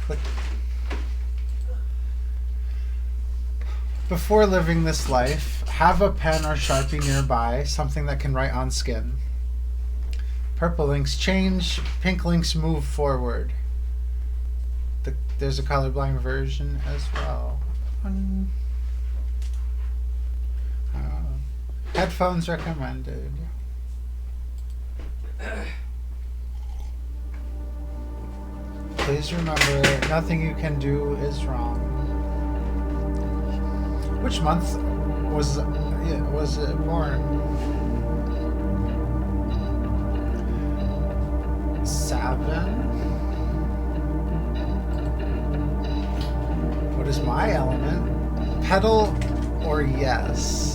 Click. Before living this life, have a pen or Sharpie nearby, something that can write on skin. Purple links change, pink links move forward. There's a colorblind version as well. Headphones recommended. Please remember, nothing you can do is wrong. Which month was it born? 7. What is my element? Petal or yes?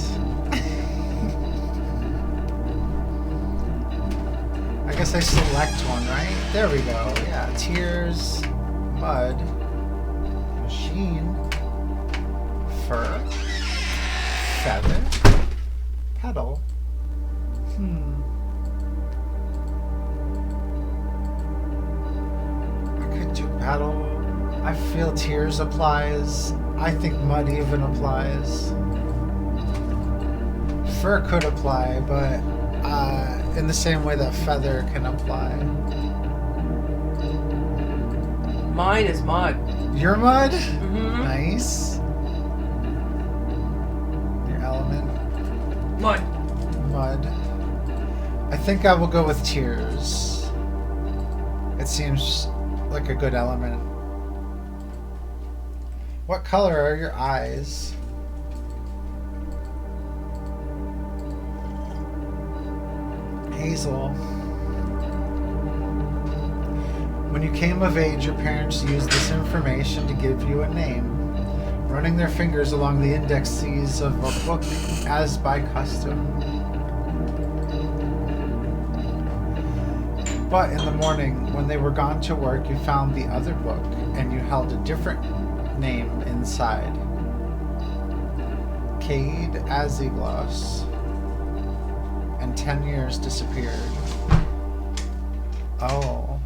I guess I select one, right? There we go. Yeah, tears, mud, machine, fur, feather, petal. I could do petal. I feel tears applies. I think mud even applies. Fur could apply, but in the same way that feather can apply. Mine is mud. Your mud? Mm-hmm. Nice. Your element? Mud. Mud. I think I will go with tears. It seems like a good element. What color are your eyes? Hazel. When you came of age, your parents used this information to give you a name, running their fingers along the indices of a book as by custom. But in the morning, when they were gone to work, you found the other book, and you held a different name inside. Cade Aziglos. And 10 years disappeared. Oh.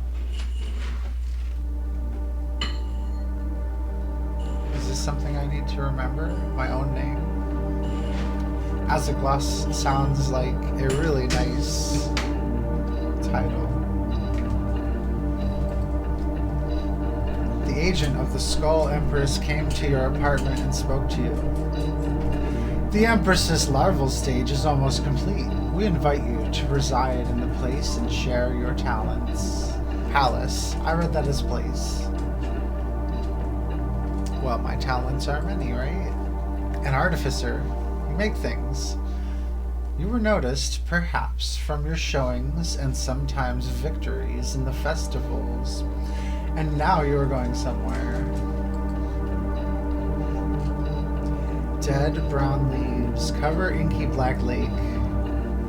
Is this something I need to remember? My own name? Aziglos sounds like a really nice title. The agent of the Skull Empress came to your apartment and spoke to you. The Empress's larval stage is almost complete. We invite you to reside in the place and share your talents. Palace. I read that as place. Well, my talents are many, right? An artificer. You make things. You were noticed, perhaps, from your showings and sometimes victories in the festivals. And now you are going somewhere. Dead brown leaves cover inky black lake.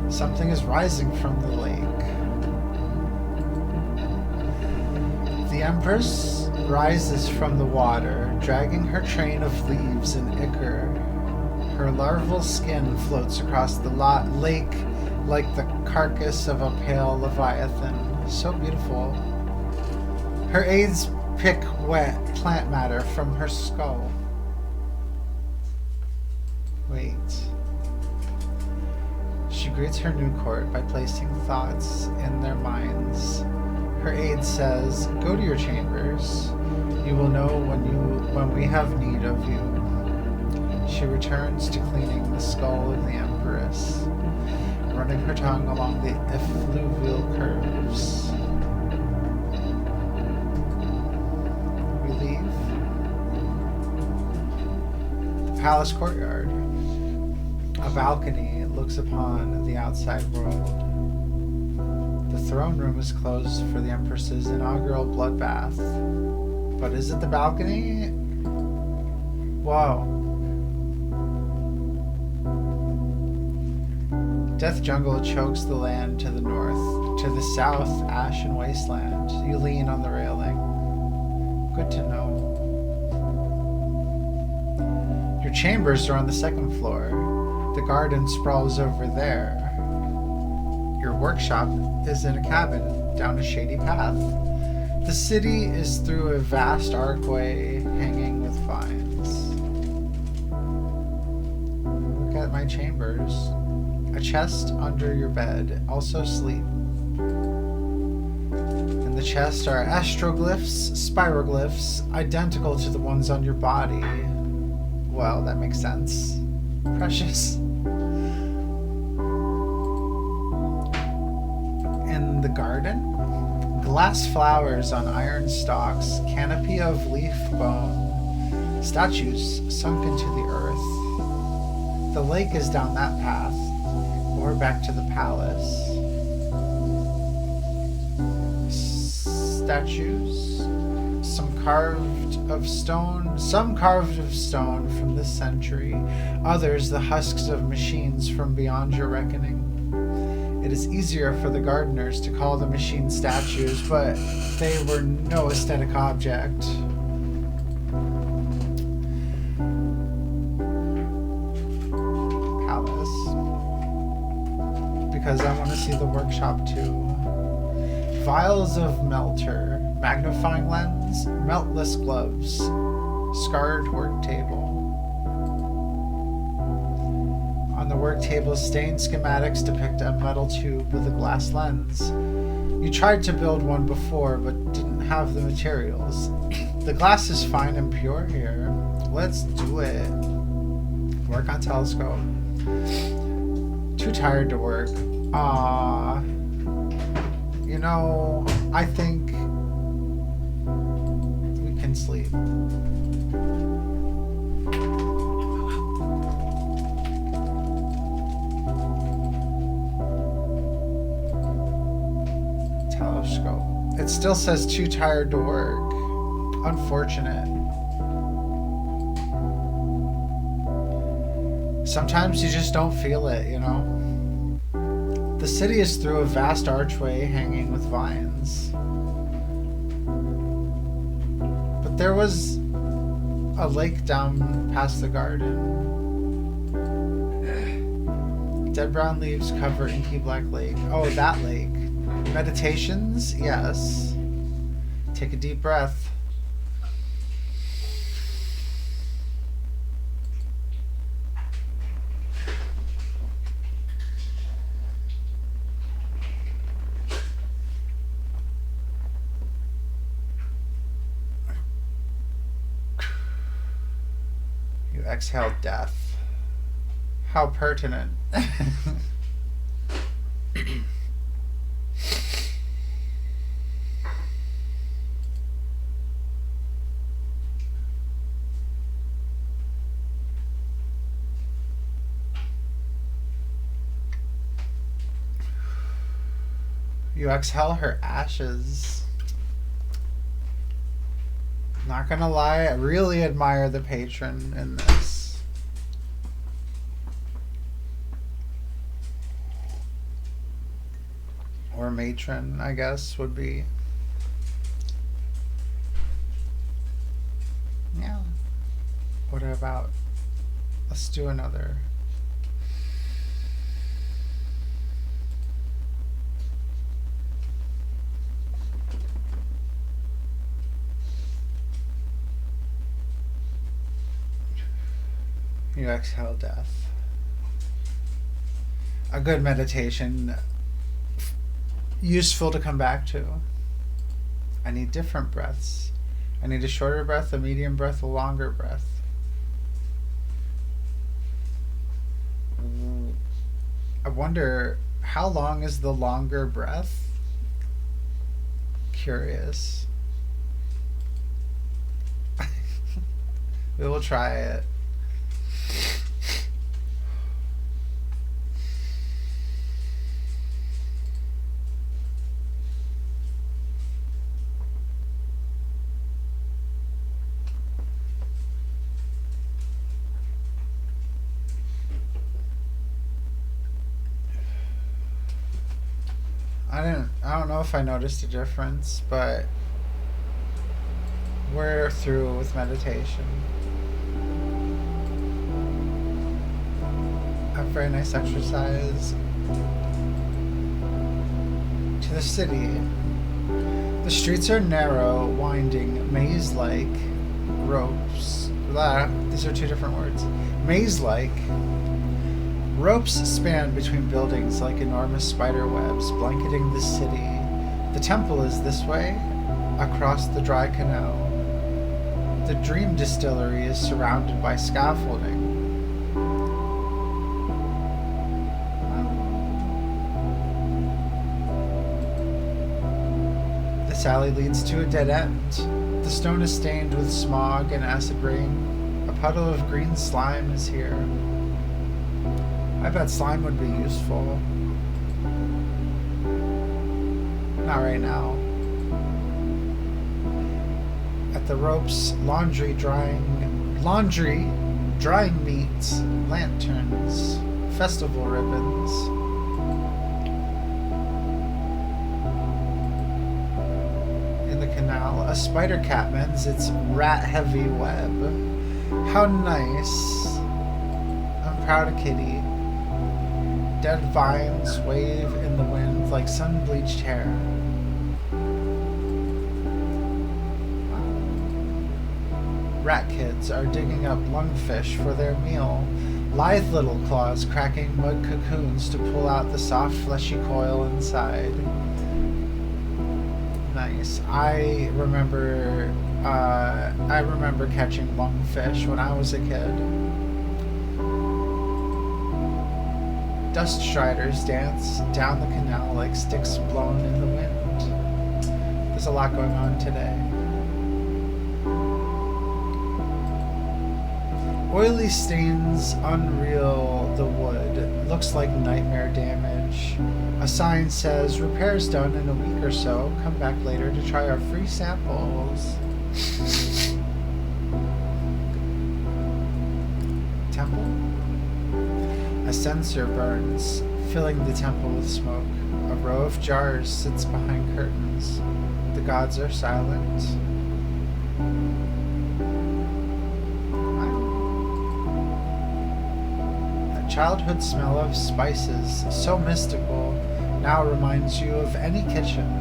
Something is rising from the lake. The Empress rises from the water, dragging her train of leaves in ichor. Her larval skin floats across the lake like the carcass of a pale leviathan. So beautiful. Her aides pick wet plant matter from her skull. Wait. She greets her new court by placing thoughts in their minds. Her aide says, "Go to your chambers. You will know when we have need of you." She returns to cleaning the skull of the Empress, running her tongue along the effluvial curves. We leave the palace courtyard. A balcony looks upon the outside world. The throne room is closed for the Empress's inaugural bloodbath. But is it the balcony? Whoa. Death jungle chokes the land to the north. To the south, ash and wasteland. You lean on the railing. Good to know. Your chambers are on the second floor. The garden sprawls over there. Your workshop is in a cabin down a shady path. The city is through a vast archway hanging with vines. Look at my chambers. A chest under your bed, also sleep. In the chest are astroglyphs, spiroglyphs, identical to the ones on your body. Well, that makes sense. Precious. In the garden, glass flowers on iron stalks, canopy of leaf bone, statues sunk into the earth. The lake is down that path, or back to the palace. Statues, some carved of stone from this century, others the husks of machines from beyond your reckoning. It is easier for the gardeners to call the machine statues, but they were no aesthetic object. Palace. Because I want to see the workshop too. Vials of melter, magnifying lens, meltless gloves, scarred work table. On the work table, stained schematics depict a metal tube with a glass lens. You tried to build one before, but didn't have the materials. The glass is fine and pure here. Let's do it. Work on telescope. Too tired to work. You know, I think we can sleep. Telescope. It still says too tired to work. Unfortunate. Sometimes you just don't feel it, you know? The city is through a vast archway hanging with vines. But there was a lake down past the garden. Dead brown leaves cover inky black lake. Oh, that lake. Meditations? Yes. Take a deep breath. You exhale death. How pertinent. You exhale her ashes. Not gonna lie, I really admire the patron in this. Or matron, I guess, would be. Yeah. What about? Let's do another. You exhale death. A good meditation. Useful to come back to. I need different breaths. I need a shorter breath, a medium breath, a longer breath. I wonder, how long is the longer breath? Curious. We will try it. I don't know if I noticed a difference, but we're through with meditation. A very nice exercise. to the city. The streets are narrow, winding, maze-like ropes. These are two different words. Maze-like ropes span between buildings like enormous spider webs, blanketing the city. The temple is this way, across the dry canal. The Dream Distillery is surrounded by scaffolding. This alley leads to a dead end. The stone is stained with smog and acid rain. A puddle of green slime is here. I bet slime would be useful. Not right now. At the ropes, laundry drying meats, lanterns, festival ribbons. In the canal, a spider cat mends its rat-heavy web. How nice. I'm proud of Kitty. Dead vines wave in the wind like sun-bleached hair. Rat kids are digging up lungfish for their meal. Lithe little claws cracking mud cocoons to pull out the soft fleshy coil inside. Nice. I remember catching lungfish when I was a kid. Dust striders dance down the canal like sticks blown in the wind. There's a lot going on today. Oily stains unreal the wood. Looks like nightmare damage. A sign says, repairs done in a week or so. Come back later to try our free samples. Temple? A censer burns, filling the temple with smoke. A row of jars sits behind curtains. The gods are silent. That childhood smell of spices, so mystical, now reminds you of any kitchen.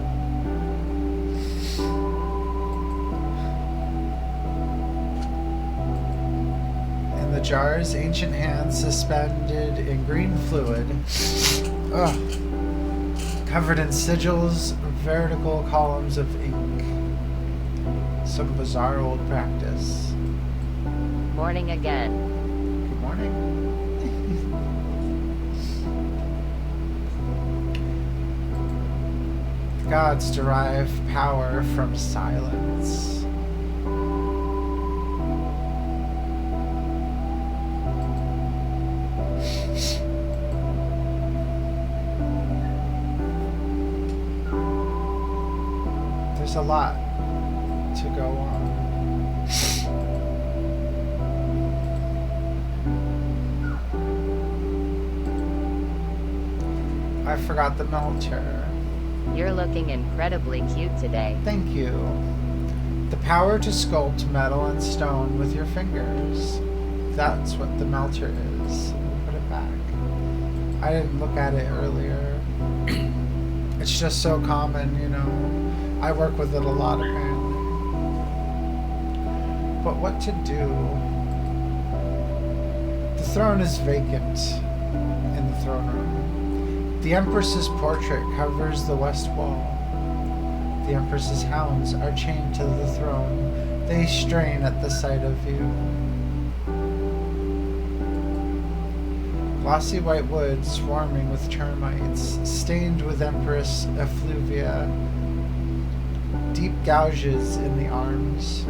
Jars, ancient hands suspended in green fluid. Ugh. Covered in sigils, vertical columns of ink. Some bizarre old practice. Morning again. Good morning. The gods derive power from silence. There's a lot to go on. I forgot the melter. You're looking incredibly cute today. Thank you. The power to sculpt metal and stone with your fingers. That's what the melter is. Put it back. I didn't look at it earlier. It's just so common, you know. I work with it a lot, apparently. But what to do? The throne is vacant in the throne room. The Empress's portrait covers the west wall. The Empress's hounds are chained to the throne. They strain at the sight of you. Glossy white wood swarming with termites, stained with Empress effluvia. Deep gouges in the arms.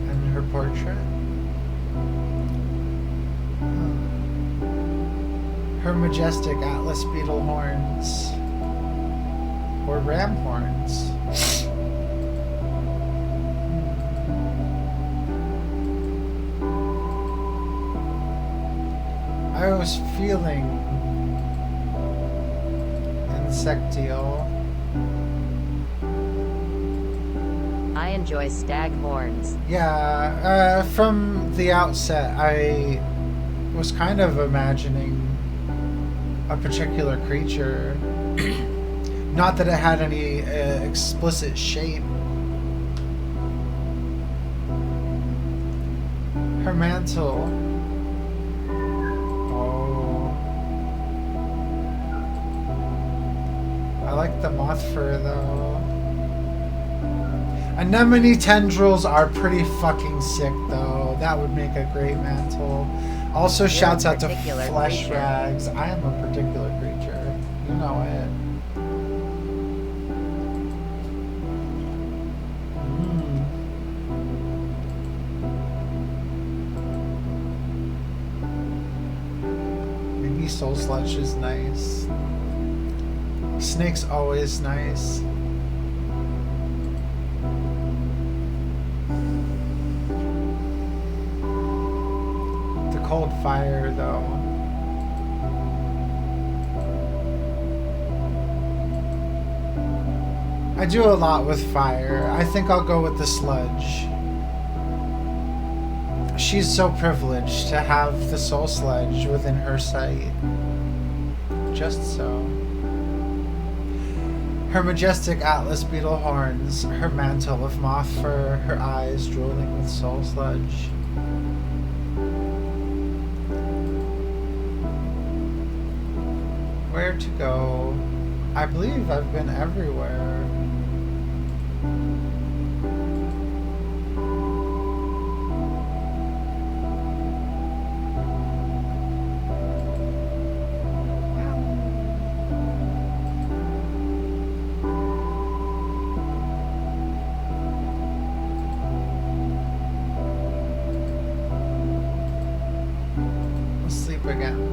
And her portrait. Her majestic Atlas beetle horns. Or ram horns. I was feeling insectial. I enjoy stag horns. Yeah, from the outset, I was kind of imagining a particular creature. Not that it had any explicit shape. Her mantle. Oh. I like the moth fur though. Anemone tendrils are pretty fucking sick though. That would make a great mantle. Also, shouts out to Flesh Rags. I am a particular creature. You know it. Maybe Soul Sludge is nice. Snake's always nice. Cold fire though. I do a lot with fire. I think I'll go with the sludge. She's so privileged to have the soul sludge within her sight. Just so. Her majestic Atlas beetle horns, her mantle of moth fur, her eyes drooling with soul sludge. Where to go? I believe I've been everywhere. Let's sleep again.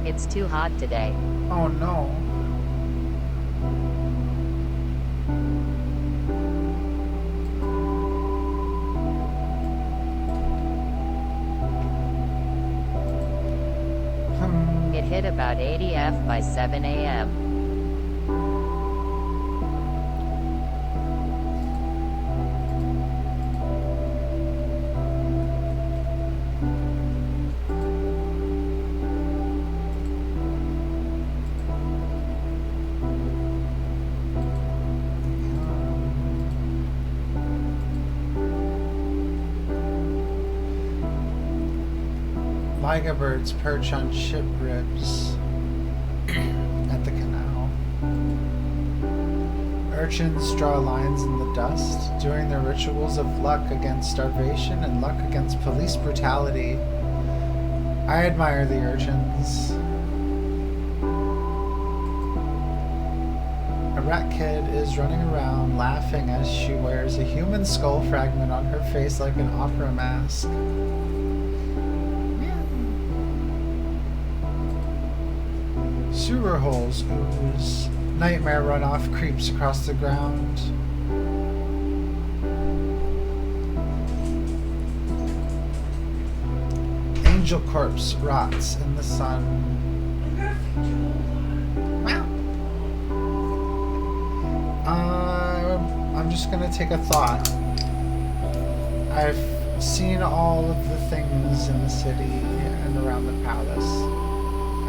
It's too hot today. Oh no. It hit about 80 F by 7 a.m. Liga birds perch on ship ribs at the canal. Urchins draw lines in the dust, doing their rituals of luck against starvation and luck against police brutality. I admire the urchins. A rat kid is running around laughing as she wears a human skull fragment on her face like an opera mask. Sewer holes ooze. Nightmare runoff creeps across the ground. Angel corpse rots in the sun. I'm just gonna take a thought. I've seen all of the things in the city and around the palace.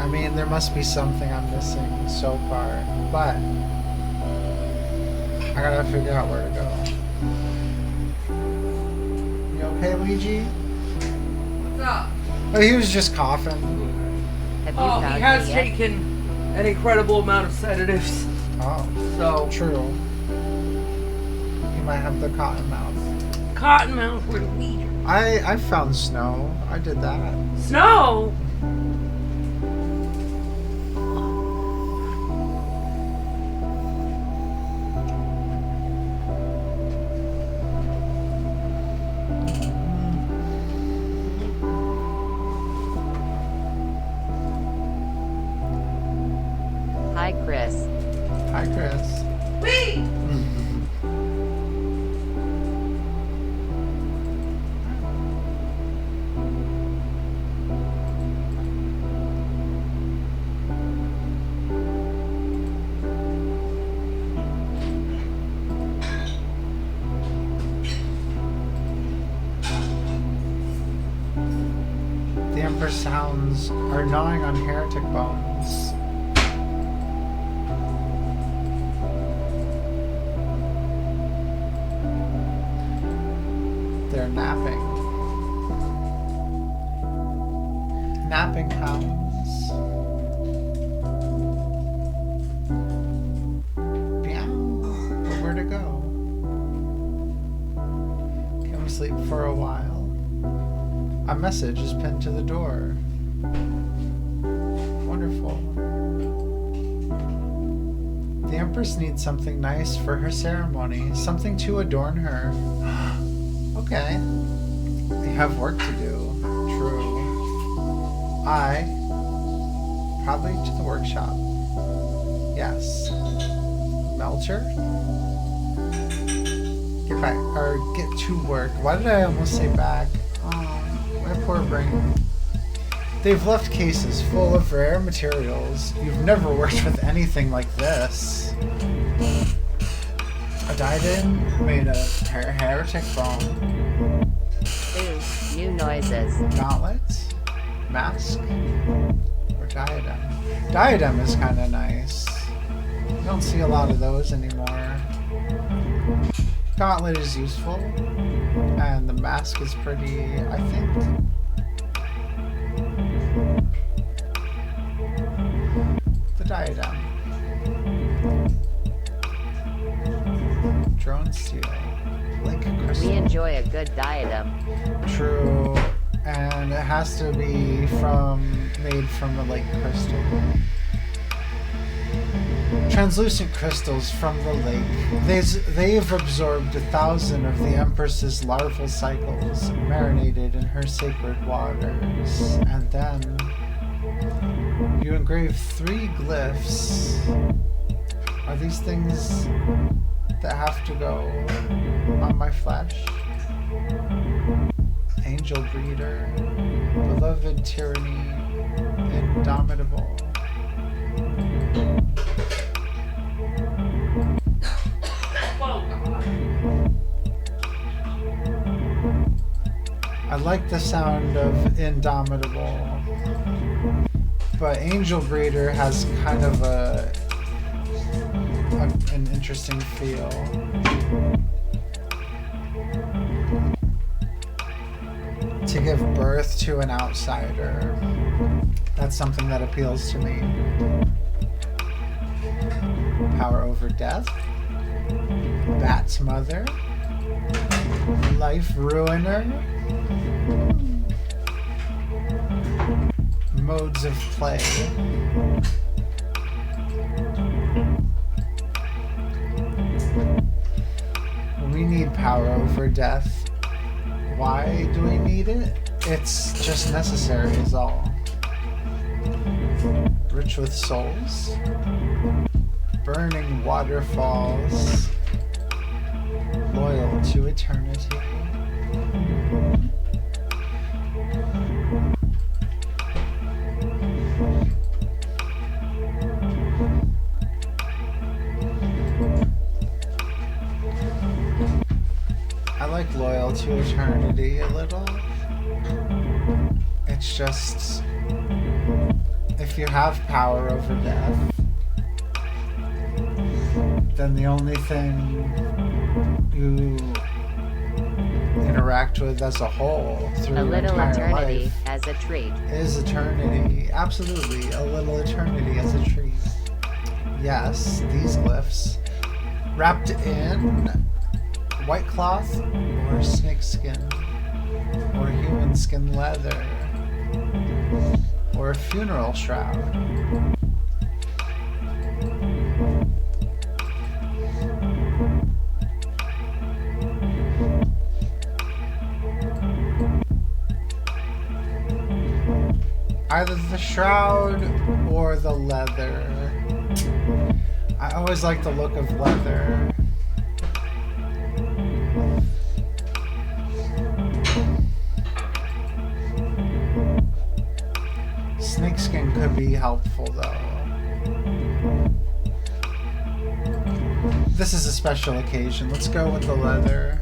I mean, there must be something I'm missing so far, but I gotta figure out where to go. You okay, Luigi? What's up? Oh, he was just coughing. Have you Oh, found he has me yet? taken an incredible amount of sedatives. Oh, So, true. He might have the cotton mouth. Cottonmouth with a weed. I found snow. I did that. Snow? Hi, Chris. Hi, Chris. Wee! Empress hounds are gnawing on heretic bones. They're napping. Napping hounds. Meow. But where to go? Can we sleep for a while? A message is pinned to the door. Wonderful. The Empress needs something nice for her ceremony, something to adorn her. Okay. We have work to do. True. Probably to the workshop. Yes. Melcher? Get back, or get to work. Why did I almost say back? My poor brain. They've left cases full of rare materials. You've never worked with anything like this. A diadem made of heretic bone. Ooh, new noises. Gauntlet, mask, or diadem. Diadem is kind of nice. You don't see a lot of those anymore. Gauntlet is useful, and the mask is pretty, I think. The diadem. Drone steel. Link crystal. We enjoy a good diadem. True, and it has to be made from the lake crystal. Translucent crystals from the lake. They've absorbed 1,000 of the Empress's larval cycles, marinated in her sacred waters, and then you engrave 3 glyphs. Are these things that have to go on my flesh? Angel breeder, beloved tyranny, indomitable. I like the sound of indomitable, but Angel Breeder has kind of an interesting feel. To give birth to an outsider, that's something that appeals to me. Power over death, Bat's mother, life ruiner, modes of play. We need power over death. Why do we need it? It's just necessary is all. Rich with souls. Burning waterfalls. Loyal to eternity. I like loyal to eternity a little. It's just, if you have power over death, then the only thing you interact with as a whole through A your little entire eternity life as a treat. is eternity. Absolutely, a little eternity as a treat. Yes, these glyphs wrapped in white cloth or snake skin or human skin leather or a funeral shroud. Either the shroud or the leather. I always like the look of leather. Snakeskin could be helpful though. This is a special occasion. Let's go with the leather.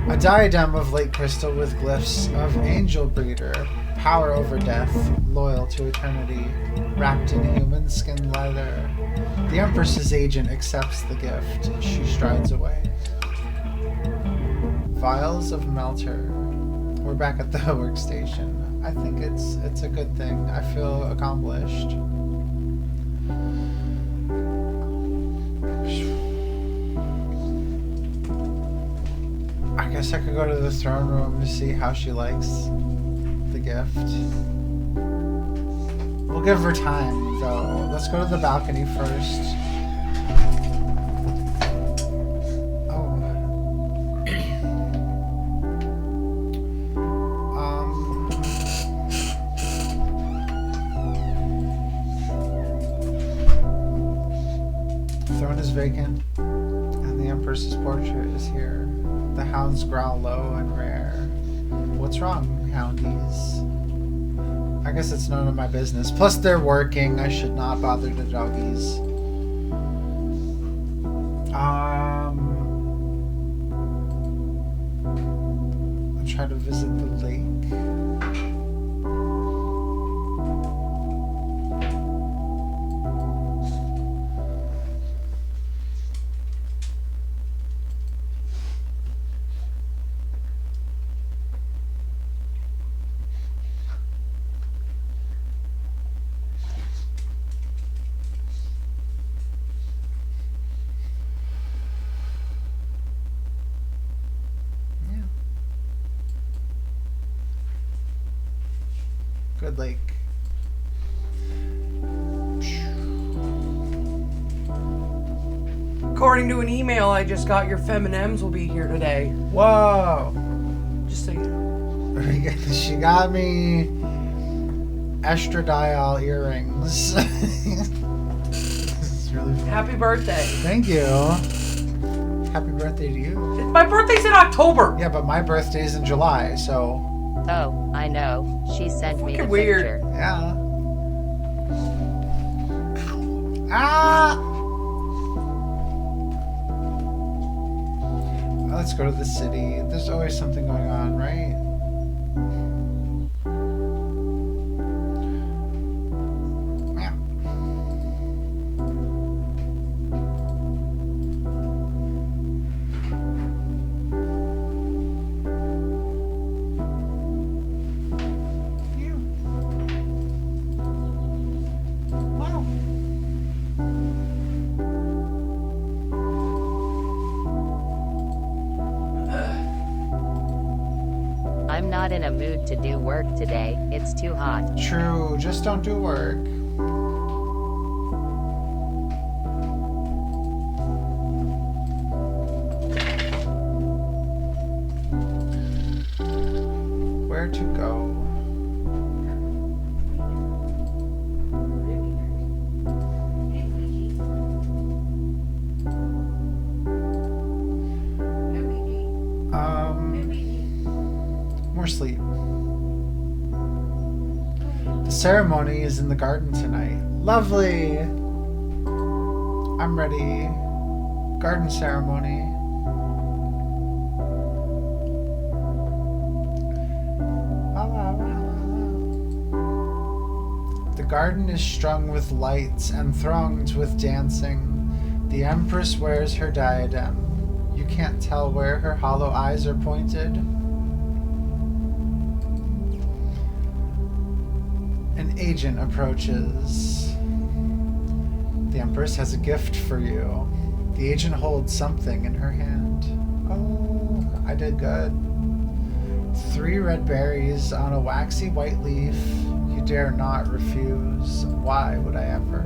A diadem of lake crystal with glyphs of angel breeder, power over death, loyal to eternity, wrapped in human skin leather. The Empress's agent accepts the gift. She strides away. Vials of melter. We're back at the workstation. I think it's a good thing. I feel accomplished. I guess I could go to the throne room to see how she likes the gift. We'll give her time, though. Let's go to the balcony first. Oh. Throne is vacant, and the Empress's portrait is here. The hounds growl low and rare. What's wrong, houndies? I guess it's none of my business. Plus, they're working. I should not bother the doggies. I'll try to visit the lake. Good lake. According to an email I just got, your Feminems will be here today. Whoa! Just so you know. She got me estradiol earrings. This is really fun. Happy birthday. Thank you. Happy birthday to you. My birthday's in October. Yeah, but my birthday's in July, so Oh, I know. She sent me the Fucking weird. picture. yeah. Ah! Let's go to the city. There's always something going on, right? Yeah. Wow. I'm not in a mood to do work today. It's too hot. True, just don't do work. Where to go? More sleep. The ceremony is in the garden tonight. Lovely. I'm ready. Garden ceremony. The garden is strung with lights and thronged with dancing. The Empress wears her diadem. You can't tell where her hollow eyes are pointed. An agent approaches. The Empress has a gift for you. The agent holds something in her hand. Oh, I did good. 3 red berries on a waxy white leaf. You dare not refuse. Why would I ever?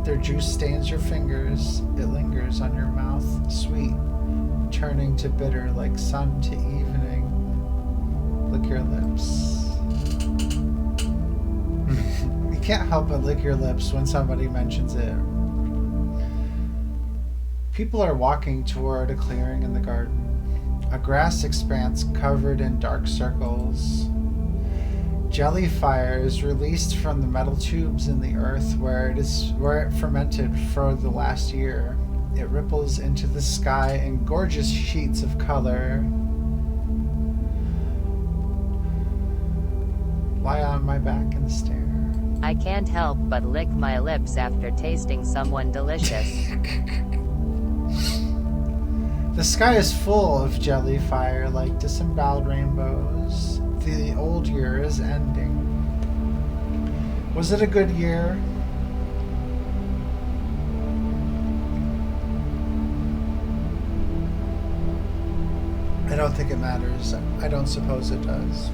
Their juice stains your fingers. It lingers on your mouth, sweet, turning to bitter like sun to evening. Lick your lips. You can't help but lick your lips when somebody mentions it. People are walking toward a clearing in the garden. A grass expanse covered in dark circles. Jelly fire is released from the metal tubes in the earth where it fermented for the last year. It ripples into the sky in gorgeous sheets of color. Lie on my back and stare. I can't help but lick my lips after tasting someone delicious. The sky is full of jelly fire like disemboweled rainbows. The old year is ending. Was it a good year? I don't think it matters. I don't suppose it does.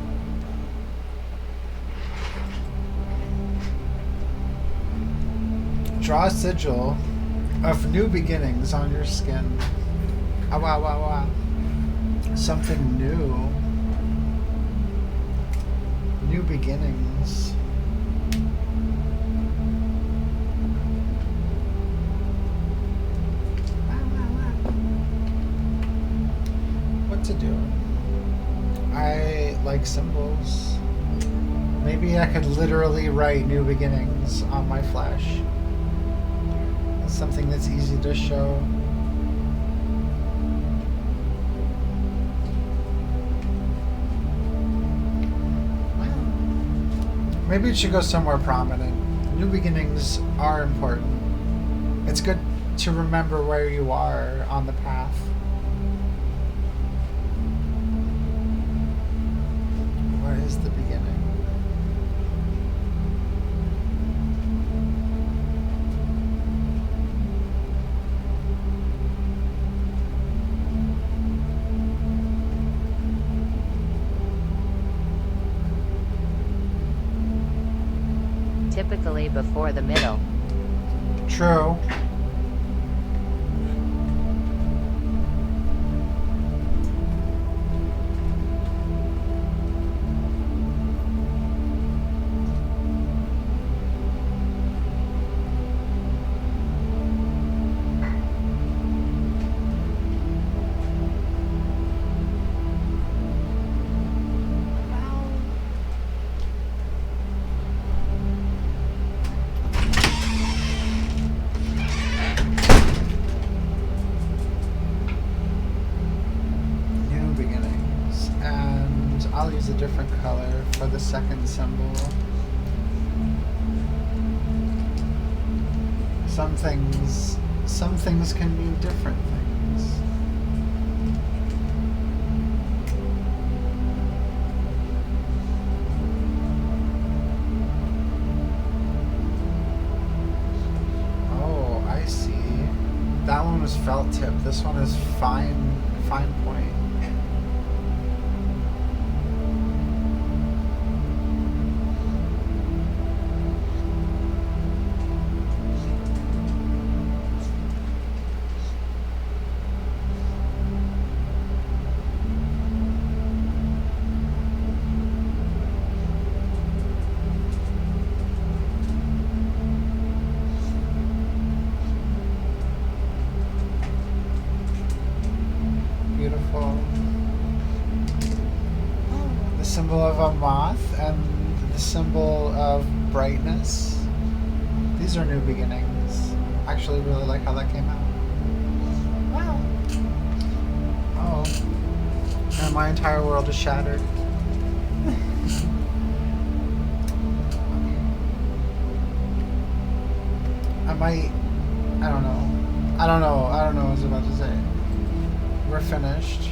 Draw a sigil of new beginnings on your skin. Ah, wow, wow, wow. Something new. New beginnings. What to do? I like symbols. Maybe I could literally write new beginnings on my flash. That's something that's easy to show. Maybe it should go somewhere prominent. New beginnings are important. It's good to remember where you are on the path. What is the beginning? Typically before the middle. True. I'll use a different color for the second symbol. Some things can mean different things. Oh, I see. That one was felt tip. This one is fine point. Beautiful. The symbol of a moth and the symbol of brightness. These are new beginnings. Actually really like how that came out. Wow. Oh. And my entire world is shattered. I don't know what I was about to say. We're finished.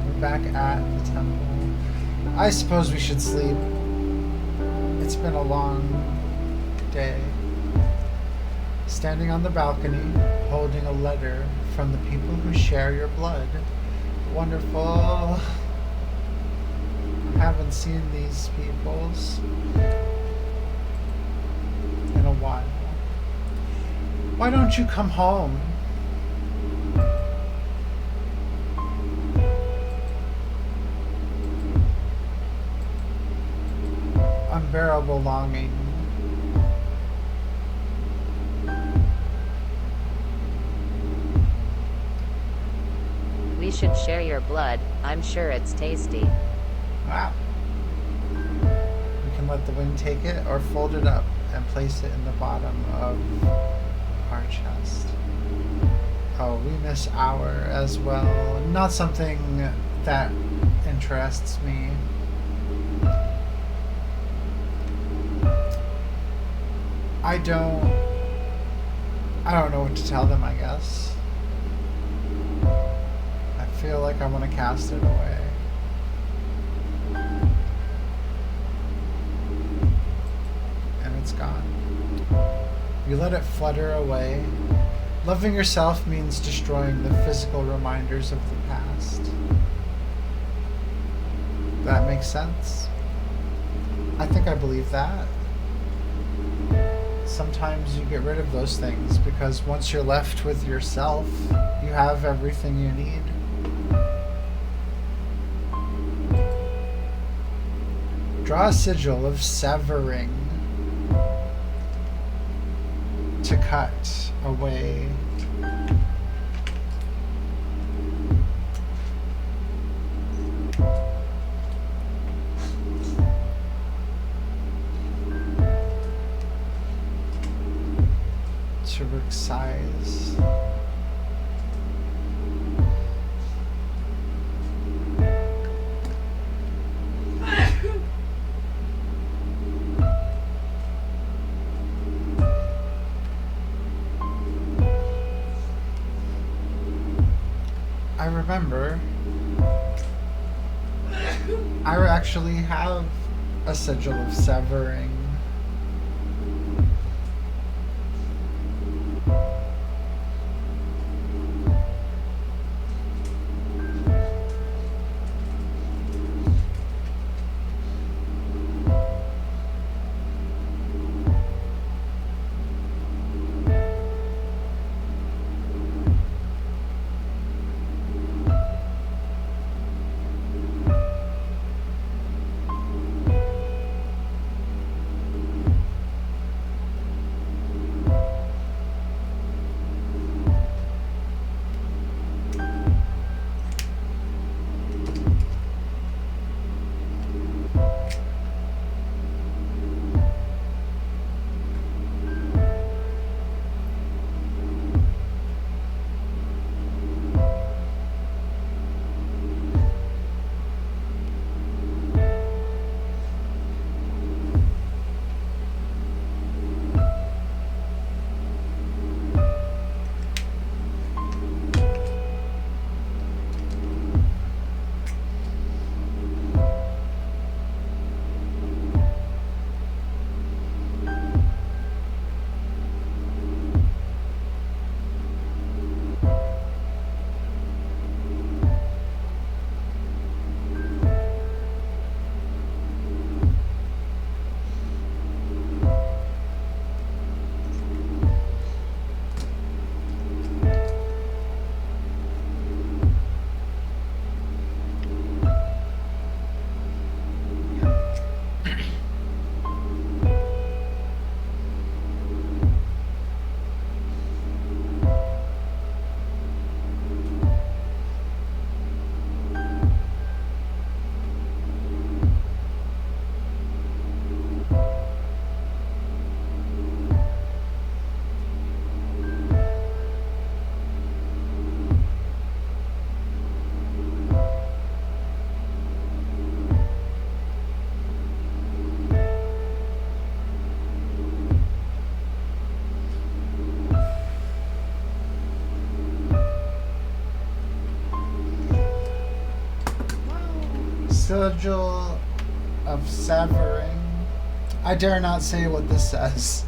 We're back at the temple. I suppose we should sleep. It's been a long day. Standing on the balcony, holding a letter from the people who share your blood. Wonderful. Haven't seen these peoples in a while. Why don't you come home? Unbearable longing. We We should share your blood. I'm sure it's tasty. Wow. We can let the wind take it or fold it up and place it in the bottom of our chest. Oh, we miss Hour as well. Not something that interests me. I don't know what to tell them, I guess. I feel like I want to cast it away. And it's gone. You let it flutter away. Loving yourself means destroying the physical reminders of the past. That makes sense. I think I believe that. Sometimes you get rid of those things because once you're left with yourself, you have everything you need. Draw a sigil of severing to cut away. To excise. I remember I actually have a sigil of severing. Sigil of severing. I dare not say what this says.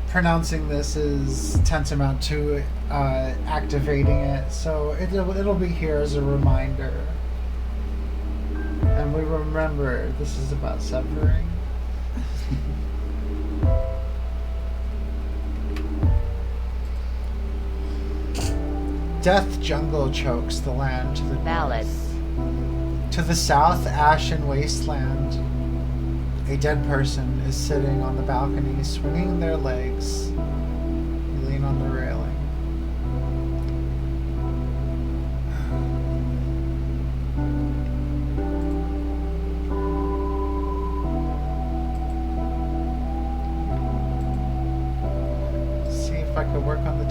Pronouncing this is tantamount to activating it, so it'll be here as a reminder. And we remember this is about severing. Death jungle chokes the land to the Ballad. north. To the south, ash and wasteland. A dead person is sitting on the balcony, swinging their legs. You lean on the railing.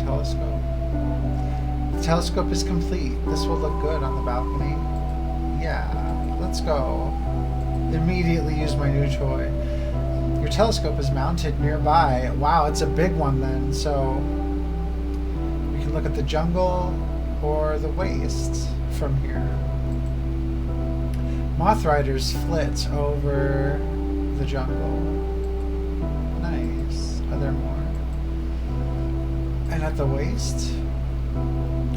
telescope. The telescope is complete. This will look good on the balcony. Yeah, let's go. Immediately use my new toy. Your telescope is mounted nearby. Wow, it's a big one then, so we can look at the jungle or the waste from here. Moth riders flit over the jungle. Nice. Are there more? And at the waste?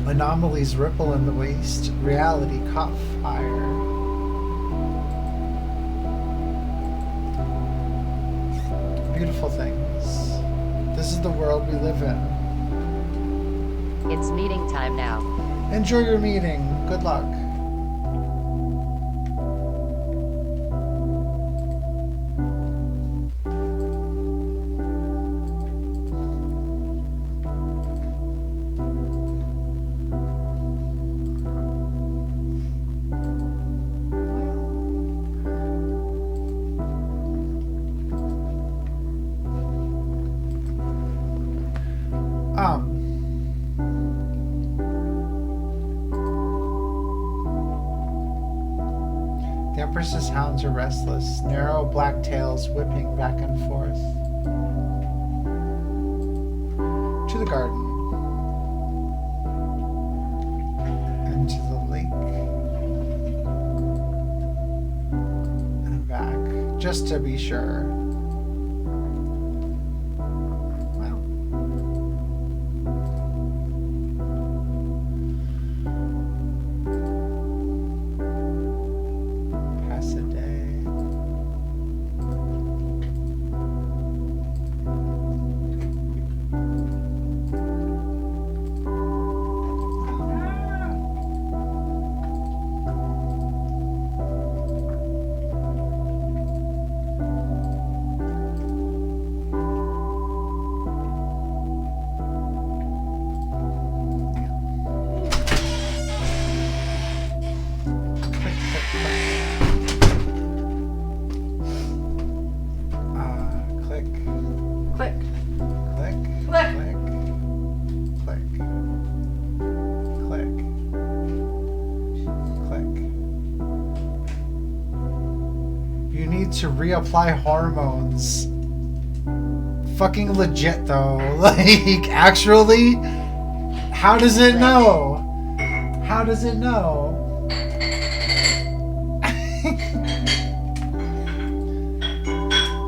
Anomalies ripple in the waste. Reality caught fire. Beautiful things. This is the world we live in. It's meeting time now. Enjoy your meeting. Good luck. The Empress's hounds are restless, narrow black tails whipping back and forth. To the garden. And to the lake. And back, just to be sure. To reapply hormones. Fucking legit though. Like, actually? How does it know? How does it know?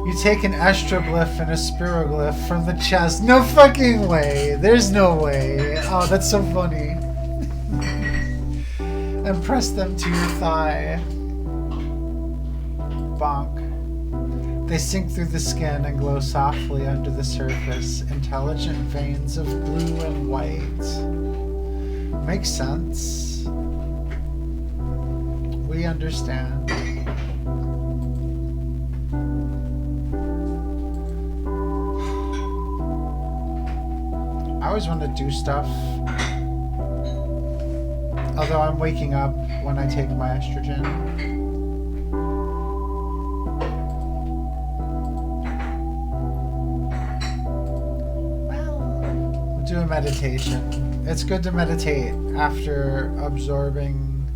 You take an estroglyph and a spiroglyph from the chest. No fucking way. There's no way. Oh, that's so funny. And press them to your thigh. Bonk. They sink through the skin and glow softly under the surface, intelligent veins of blue and white. Makes sense. We understand. I always want to do stuff. Although I'm waking up when I take my estrogen. Do a meditation. It's good to meditate after absorbing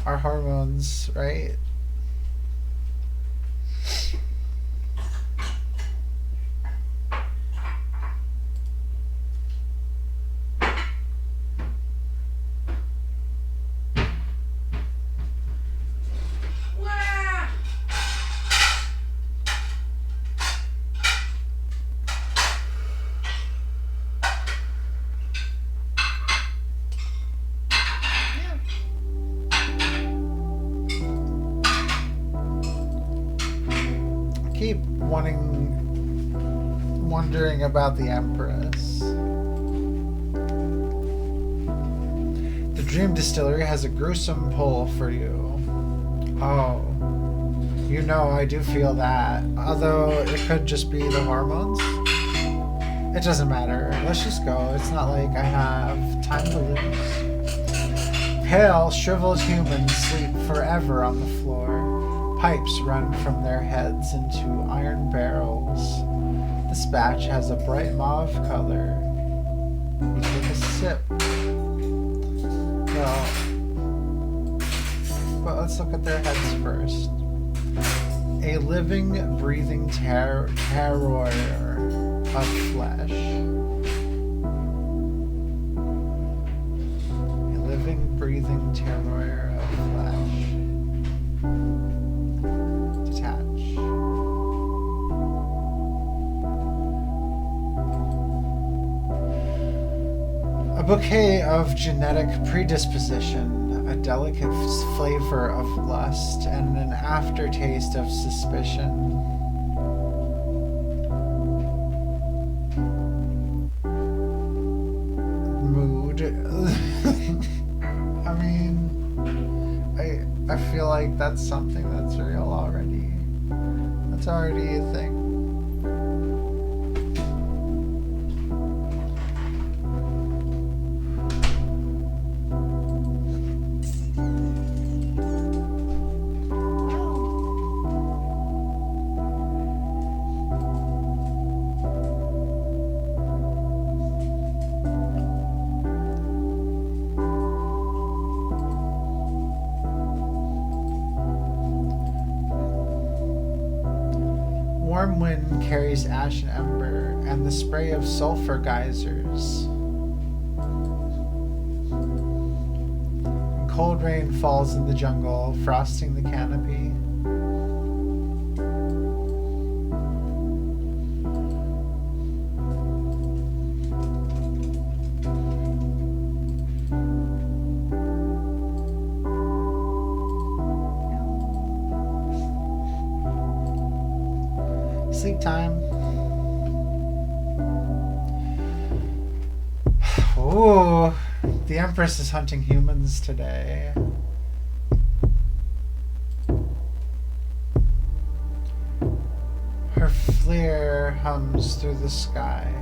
our hormones, right? Wondering about the Empress. The Dream Distillery has a gruesome pull for you. Oh. You know, I do feel that. Although it could just be the hormones. It doesn't matter. Let's just go. It's not like I have time to lose. Pale, shriveled humans sleep forever on the floor. Pipes run from their heads into iron barrels. This batch has a bright mauve color. sip. Well, but let's look at their heads first. A living, breathing terror of flesh. A living, breathing terror of flesh. Detach. A bouquet of genetic predisposition, a delicate flavor of lust, and an aftertaste of suspicion. Mood. I mean, I feel like that's something that's real already. That's already a thing. Warm wind carries ash and ember, and the spray of sulfur geysers. And cold rain falls in the jungle, frosting the canopy. Sleep time. Oh, the Empress is hunting humans today. Her flare hums through the sky.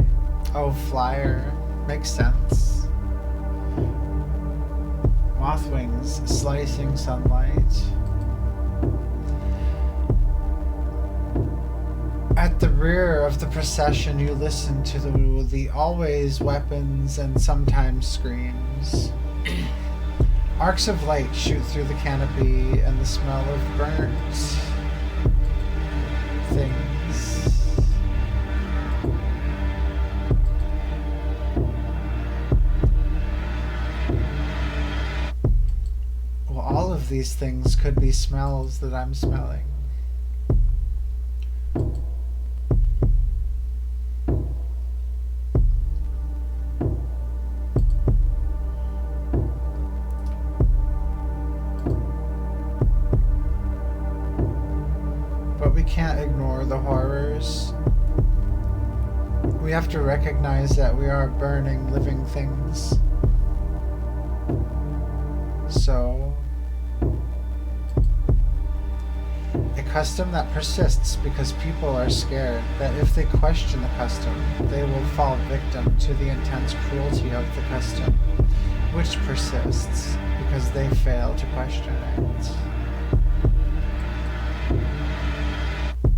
Oh, flyer. Makes sense. Moth wings slicing sunlight. At the rear of the procession, you listen to the always weapons and sometimes screams. Arcs of light shoot through the canopy, and the smell of burnt things. Well, all of these things could be smells that I'm smelling. But we can't ignore the horrors. We have to recognize that we are burning living things. So, a custom that persists because people are scared that if they question the custom, they will fall victim to the intense cruelty of the custom, which persists because they fail to question it.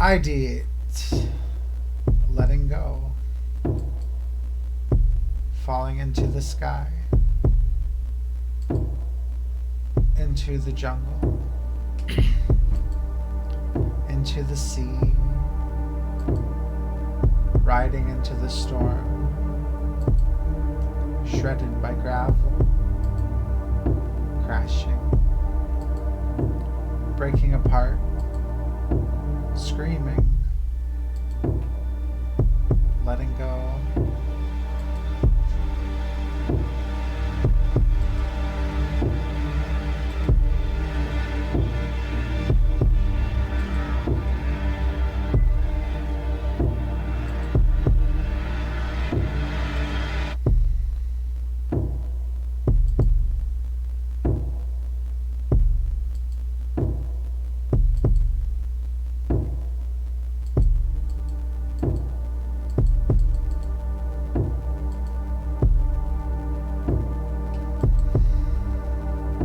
ID8. Letting go. Falling into the sky. Into the jungle. Into the sea. Riding into the storm. Shredded by gravel. Crashing. Breaking apart. Screaming. Letting go.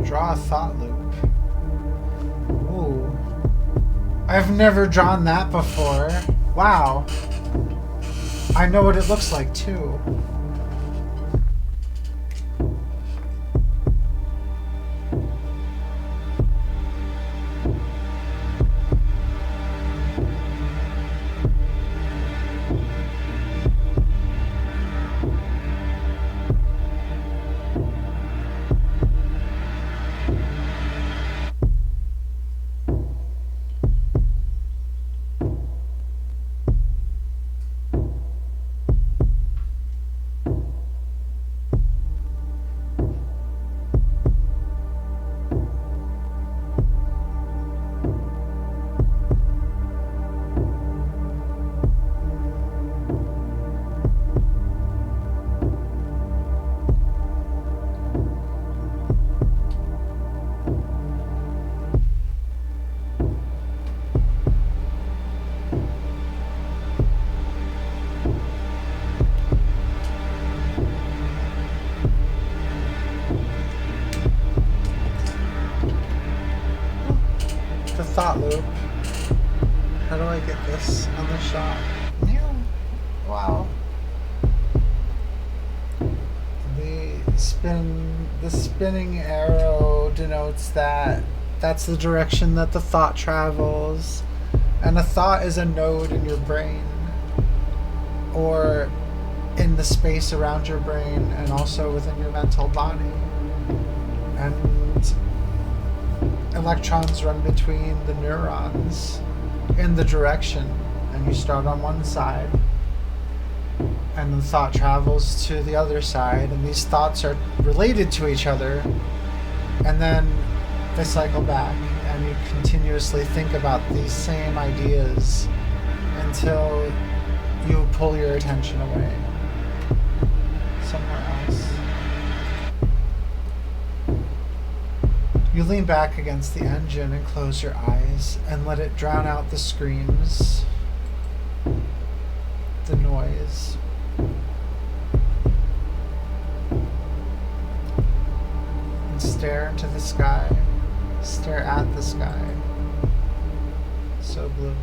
Draw a thought loop. Ooh. I've never drawn that before. Wow. I know what it looks like too. thought loop. How do I get this on the shot? Yeah. Wow. The spinning arrow denotes that that's the direction that the thought travels. And a thought is a node in your brain, or in the space around your brain, and also within your mental body. And electrons run between the neurons in the direction, and you start on one side, and the thought travels to the other side, and these thoughts are related to each other, and then they cycle back, and you continuously think about these same ideas until you pull your attention away somewhere else. You lean back against the engine and close your eyes and let it drown out the screams, the noise. And stare into the sky. Stare at the sky. So blue.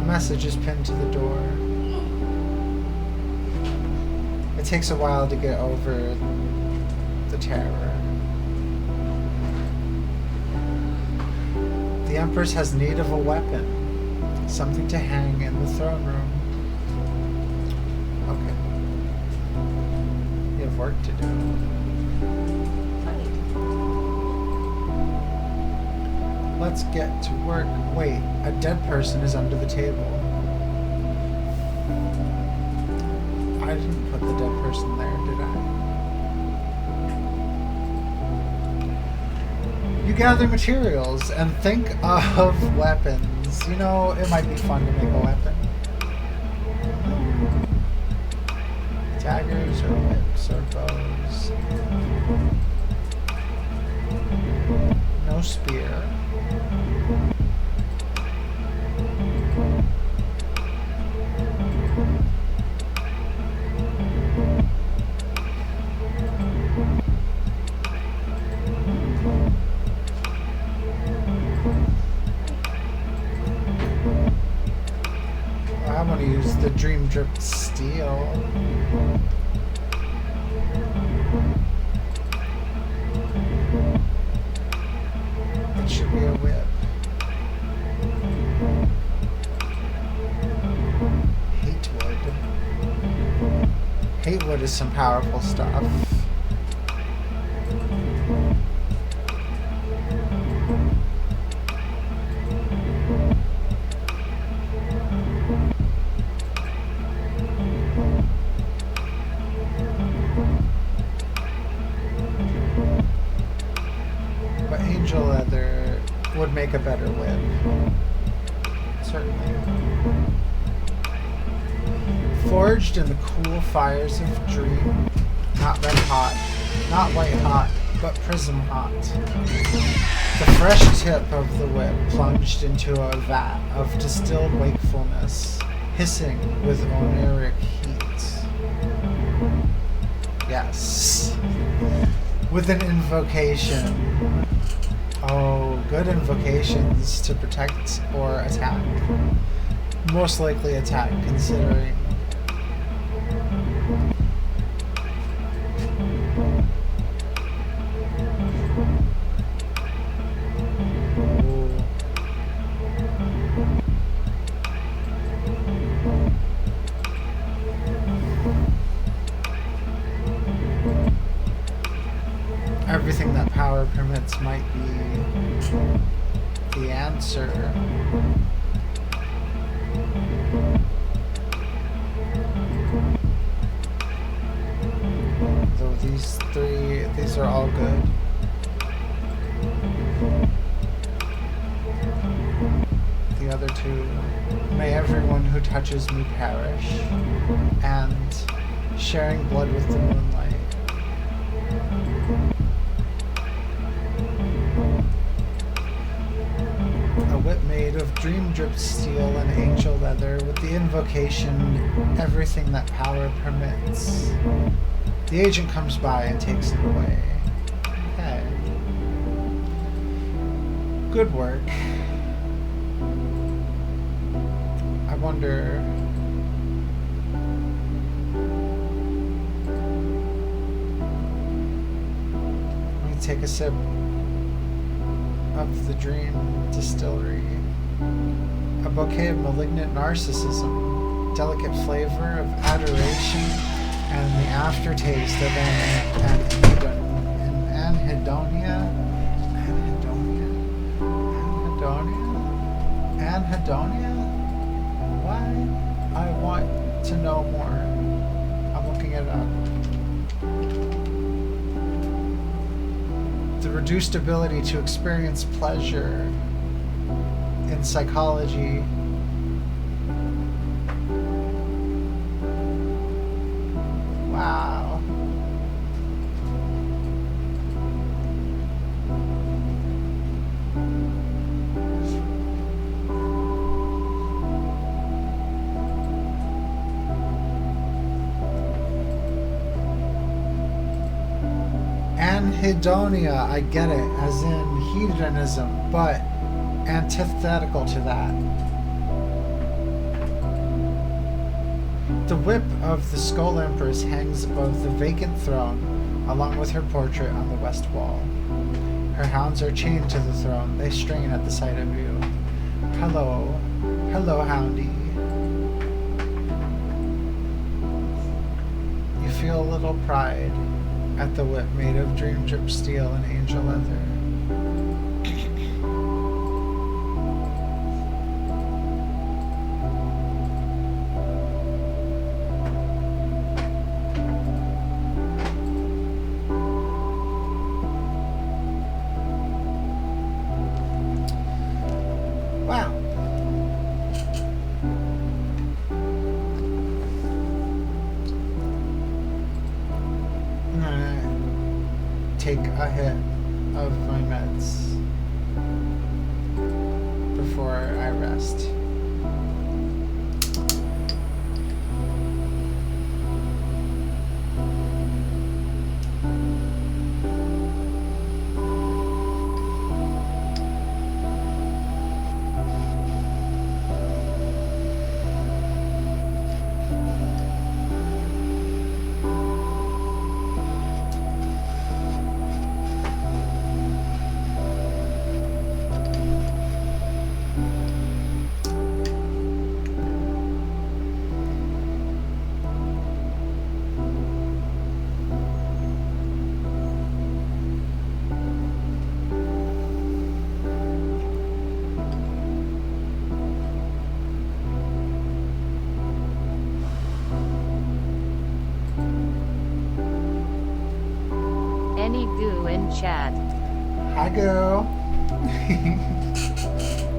Message is pinned to the door. It takes a while to get over the terror. The Empress has need of a weapon, something to hang in the throne room. Okay. You have work to do. Let's get to work. Wait, a dead person is under the table. I didn't put the dead person there, did I? You gather materials and think of weapons. You know, it might be fun to make a weapon. Daggers or whips or bows. No spear. I'm gonna use the Dream Dripped Steel. It should be a whip. Hatewood. Hatewood is some powerful stuff. Make a better whip. Certainly. Forged in the cool fires of dream. Not red hot, not white hot, but prism hot. The fresh tip of the whip plunged into a vat of distilled wakefulness, hissing with oniric heat. Yes. With an invocation. Oh, good invocations to protect or attack. Most likely attack, considering. Everything that power permits might be the answer. Though these are all good. The other two, may everyone who touches me perish, and sharing blood with the moonlight. A whip made of dream-dripped steel and angel leather with the invocation, everything that power permits. The agent comes by and takes it away. Okay. Good work. I wonder... Let me take a sip of the Dream Distillery. A bouquet of malignant narcissism, delicate flavor of adoration, and the aftertaste of anhedonia? Why? I want to know more. I'm looking it up. The reduced ability to experience pleasure in psychology. Wow. Anhedonia, I get it, as in hedonism, but antithetical to that. The whip of the Skull Empress hangs above the vacant throne, along with her portrait on the west wall. Her hounds are chained to the throne. They strain at the sight of you. Hello. Hello, houndy. You feel a little pride at the whip made of dream drip steel and angel leather. Wow. I'm gonna take a hit of my meds before I rest. Any goo in chat. Hi, girl.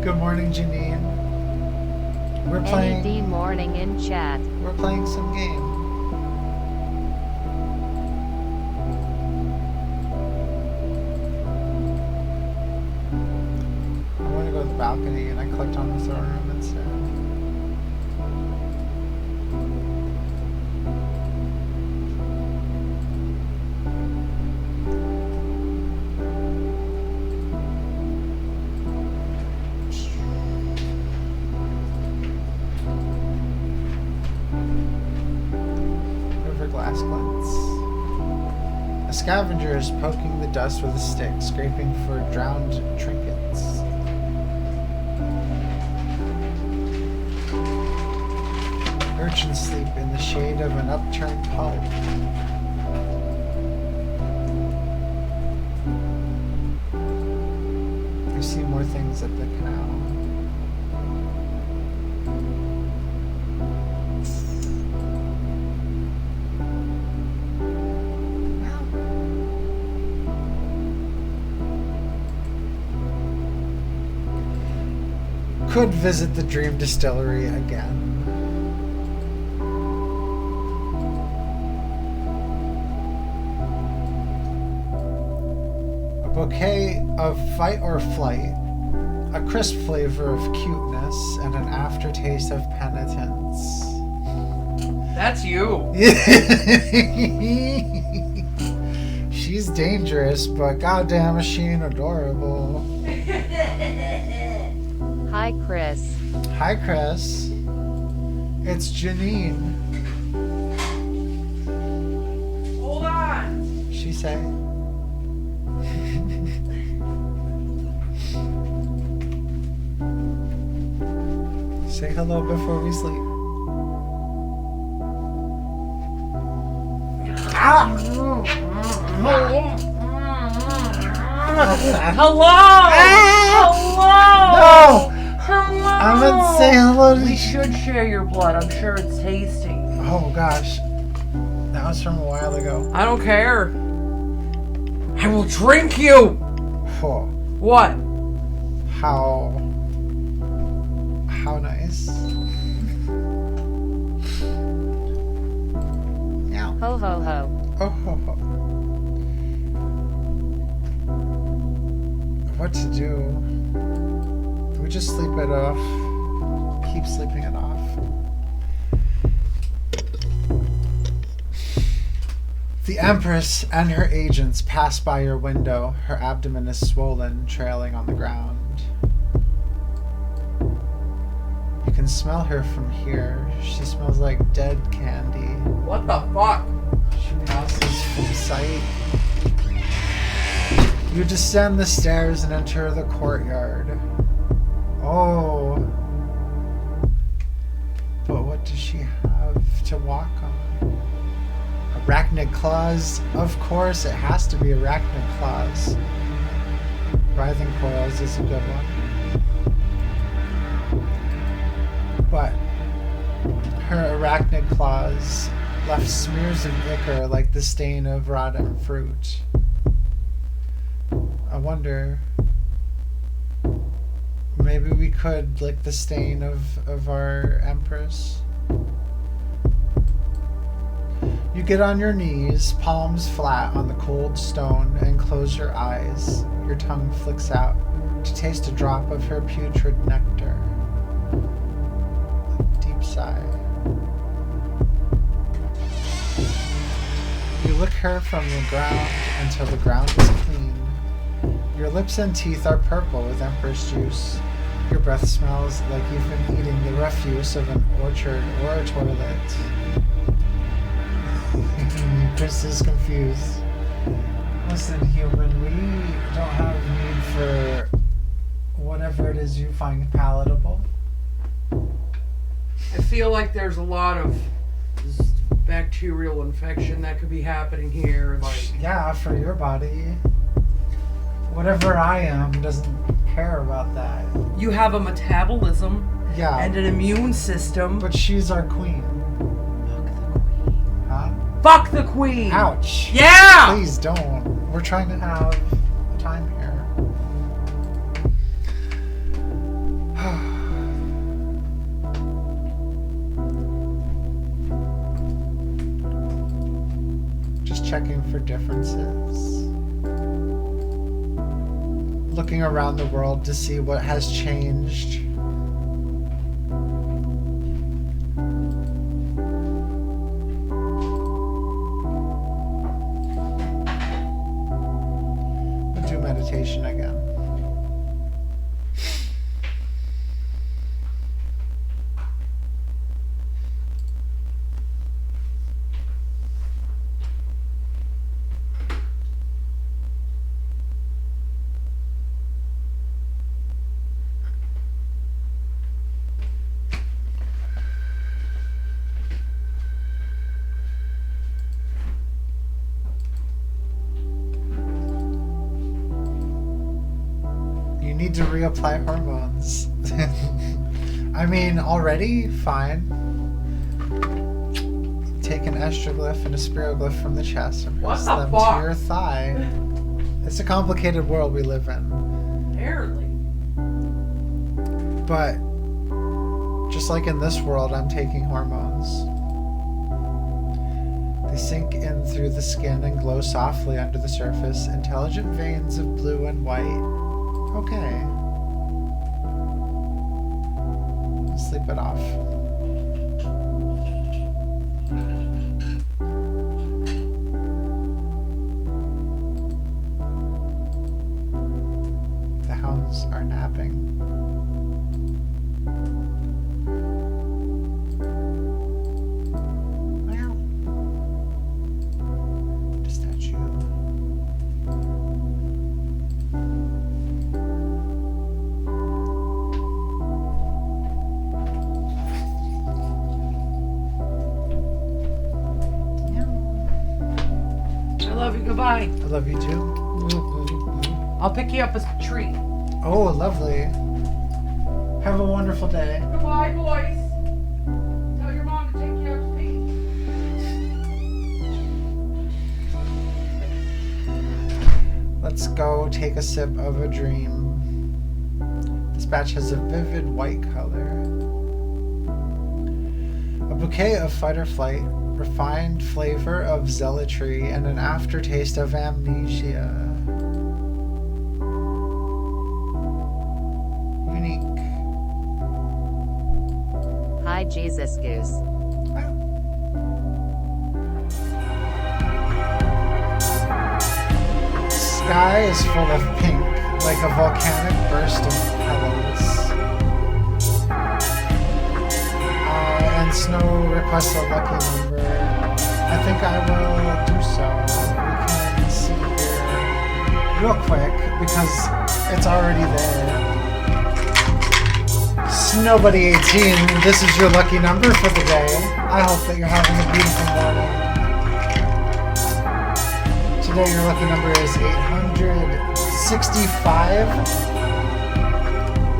Good morning, Janine. We're Any playing. D morning in chat. We're playing some game. I want to go to the balcony, and I clicked on the throne room instead. Glass glints. A scavenger is poking the dust with a stick, scraping for drowned trinkets. Urchins sleep in the shade of an upturned pulp. I see more things at the canal. could visit the Dream Distillery again. A bouquet of fight or flight, a crisp flavor of cuteness, and an aftertaste of penitence. That's you. She's dangerous, but goddamn is she adorable. Hi, Chris. Hi, Chris. It's Janine. Hold on. She say. Say hello before we sleep. Hello. No! Hello. I'm gonna say hello to We you. should share your blood. I'm sure it's tasty. Oh gosh. That was from a while ago. I don't care. I will drink you. Oh, What? how nice. Meow. Ho ho ho. Oh, ho, ho. What to do? Do we just sleep it off? Keep sleeping it off. The Empress and her agents pass by your window. Her abdomen is swollen, trailing on the ground. You can smell her from here. She smells like dead candy. What the fuck? She passes from sight. You descend the stairs and enter the courtyard. Oh. But what does she have to walk on? Arachnid claws? Of course, it has to be arachnid claws. Writhing coils is a good one. But her arachnid claws left smears of ichor like the stain of rotten fruit. I wonder, maybe we could lick the stain of our Empress. You get on your knees, palms flat on the cold stone, and close your eyes. Your tongue flicks out to taste a drop of her putrid nectar. A deep sigh. You lick her from the ground until the ground is clean. Your lips and teeth are purple with Empress juice. Your breath smells like you've been eating the refuse of an orchard or a toilet. Chris is confused. Listen, human, we don't have need for whatever it is you find palatable. I feel like there's a lot of bacterial infection that could be happening here. Like, Yeah, for your body. Whatever I am doesn't care about that. you have a metabolism Yeah, and an immune system. but she's our queen. Huh? Fuck the queen. Ouch. Yeah. Please don't. We're trying to have time here. Just checking for differences. Looking around the world to see what has changed. We'll do meditation again. You need to reapply hormones. I mean, already fine. Take an estroglyph and a spiroglyph from the chest and What press the them fuck? to your thigh. It's a complicated world we live in. Apparently. But just like in this world, I'm taking hormones. They sink in through the skin and glow softly under the surface, intelligent veins of blue and white. Okay. Sleep it off. The hounds are napping. Meow. Just at you. I love you. Goodbye. I love you too. I'll pick you up a treat. Oh, lovely. Have a wonderful day. Goodbye, boys. Tell your mom to take you out to eat. Let's go take a sip of a dream. This batch has a vivid white color. A bouquet of fight or flight, refined flavor of zealotry, and an aftertaste of amnesia. Unique. Hi, Jesus Goose. Sky is full of pink, like a volcanic burst of petals. And Snow requests a lucky number. I think I will do so. We can see here real quick because it's already there. Snowbuddy 18, this is your lucky number for the day. I hope that you're having a beautiful morning. Today your lucky number is 865.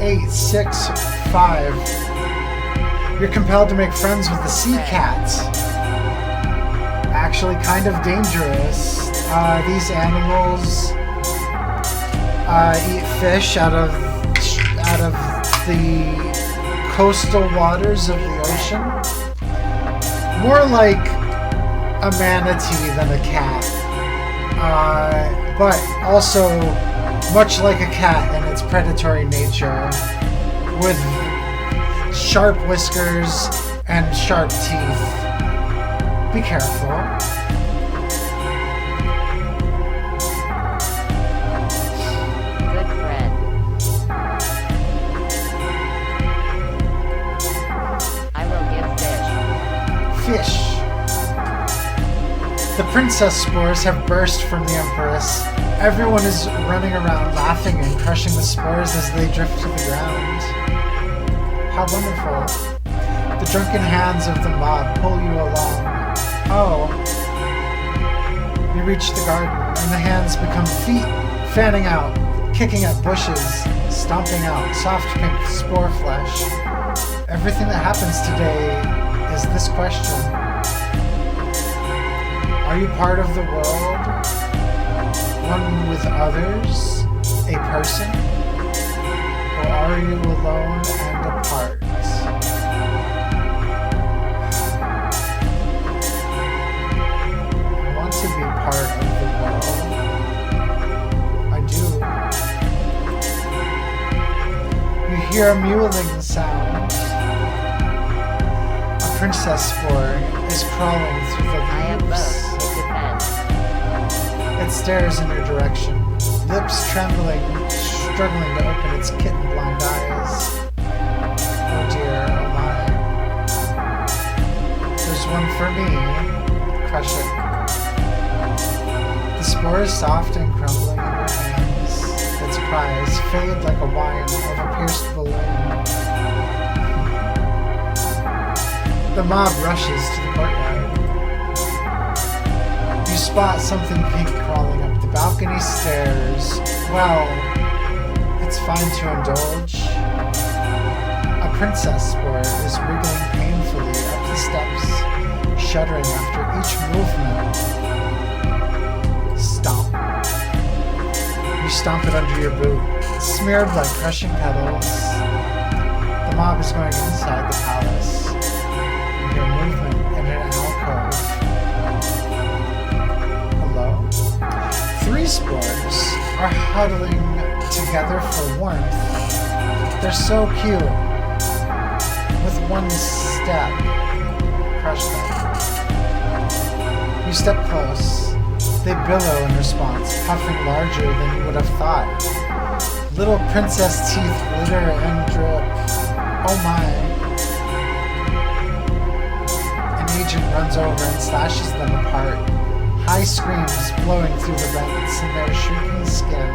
865. You're compelled to make friends with the sea cat. Actually kind of dangerous. These animals eat fish out of the coastal waters of the ocean. More like a manatee than a cat. But also much like a cat in its predatory nature, with sharp whiskers and sharp teeth. Be careful. Good friend. I will give fish. Fish. The princess spores have burst from the Empress. Everyone is running around laughing and crushing the spores as they drift to the ground. How wonderful. The drunken hands of the mob pull you along. Oh. You reach the garden, and the hands become feet, fanning out, kicking at bushes, stomping out soft pink spore flesh. Everything that happens today is this question. Are you part of the world? One with others? A person? Or are you alone and apart? I want to be part of the world. I do. You hear a mewling sound. A princess spore is crawling through the I have leaves. both. It depends. It stares in your direction, lips trembling, struggling to open its kitten-blind eyes. Oh dear, oh my. There's one for me. Crush it. The spore is soft and crumbling in your hands. Its cries fade like a whine of a pierced balloon. The mob rushes to the courtyard. You spot something pink crawling up the balcony stairs. Well, it's fine to indulge. A princess spore is wriggling painfully up the steps, shuddering after each movement. Stomp. You stomp it under your boot, smeared like crushing petals. A mob is going inside the palace. You hear movement in an alcove. Hello? 3 spores are huddling together for warmth. They're so cute. With one step, crush them. You step close. They billow in response, puffing larger than you would have thought. Little princess teeth glitter and drip. Oh my. An agent runs over and slashes them apart. High screams blowing through the rents in their shrieking skin.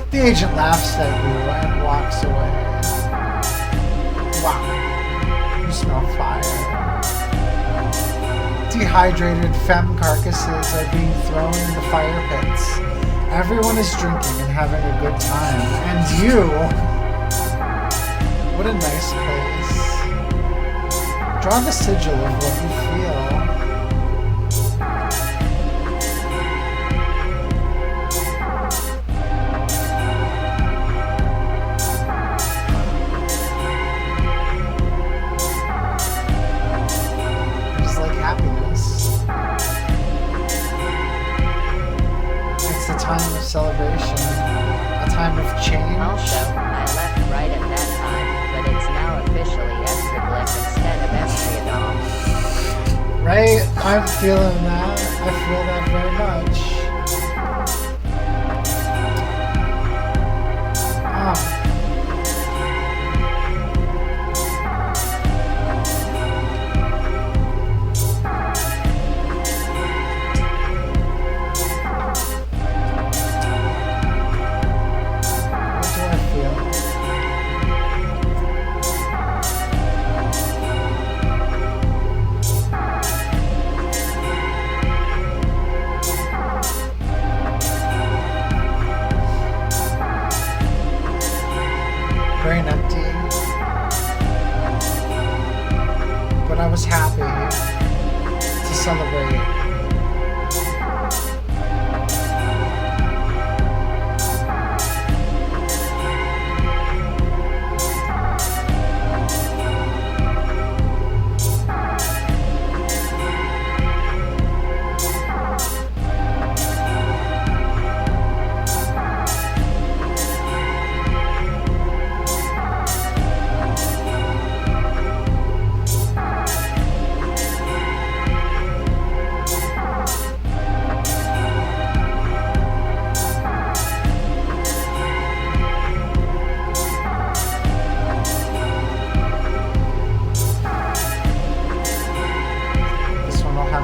The agent laughs at you and walks away. Wow. You smell fire. Dehydrated femme carcasses are being thrown into fire pits. Everyone is drinking and having a good time. And you! What a nice place. Draw the sigil of what you feel. Time of celebration, a time of change. Also, I left right at that time, but it's now officially Estroglyph instead of Estriadol. Right? I'm feeling that. I feel that very much. Brain empty, but I was happy to celebrate.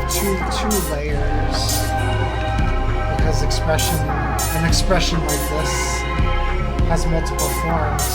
Two layers, because an expression like this has multiple forms.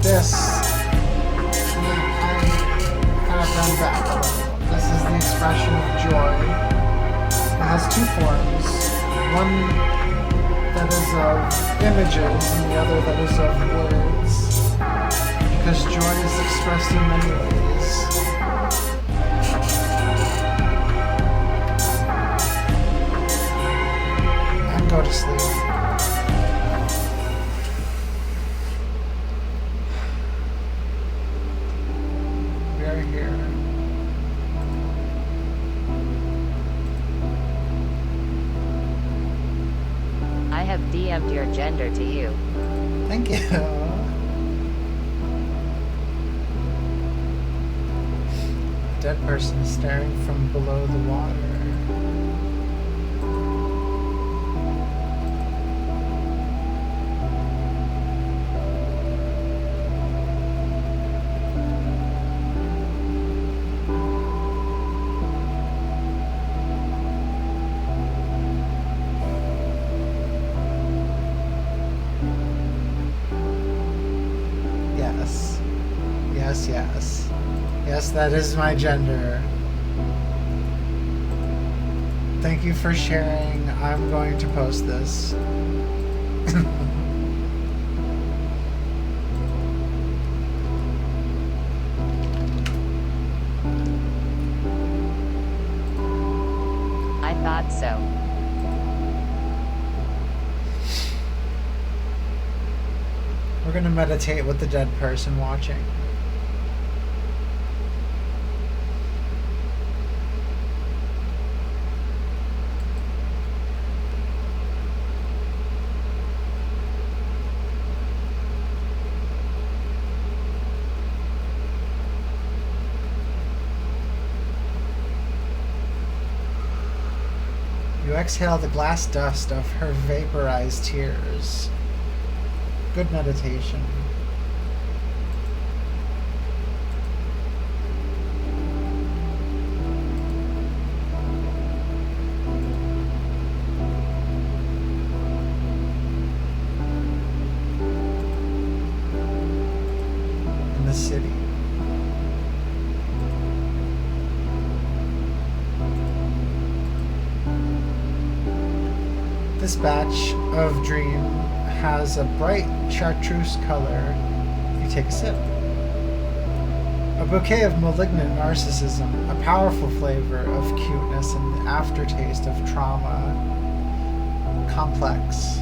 This, this is the expression of joy. It has 2 forms. One that is of images and the other that is of words. Because joy is expressed in many ways. And go to sleep. We are here. I have DM'd your gender to you. Thank you. Dead person staring from below the water. Yes. Yes, yes. Yes, that is my gender. Thank you for sharing. I'm going to post this. I thought so. We're going to meditate with the dead person watching. You exhale the glass dust of her vaporized tears. Good meditation. In the city. This batch of dream has a bright chartreuse color. You take a sip. A bouquet of malignant narcissism, a powerful flavor of cuteness, and the aftertaste of trauma. Complex.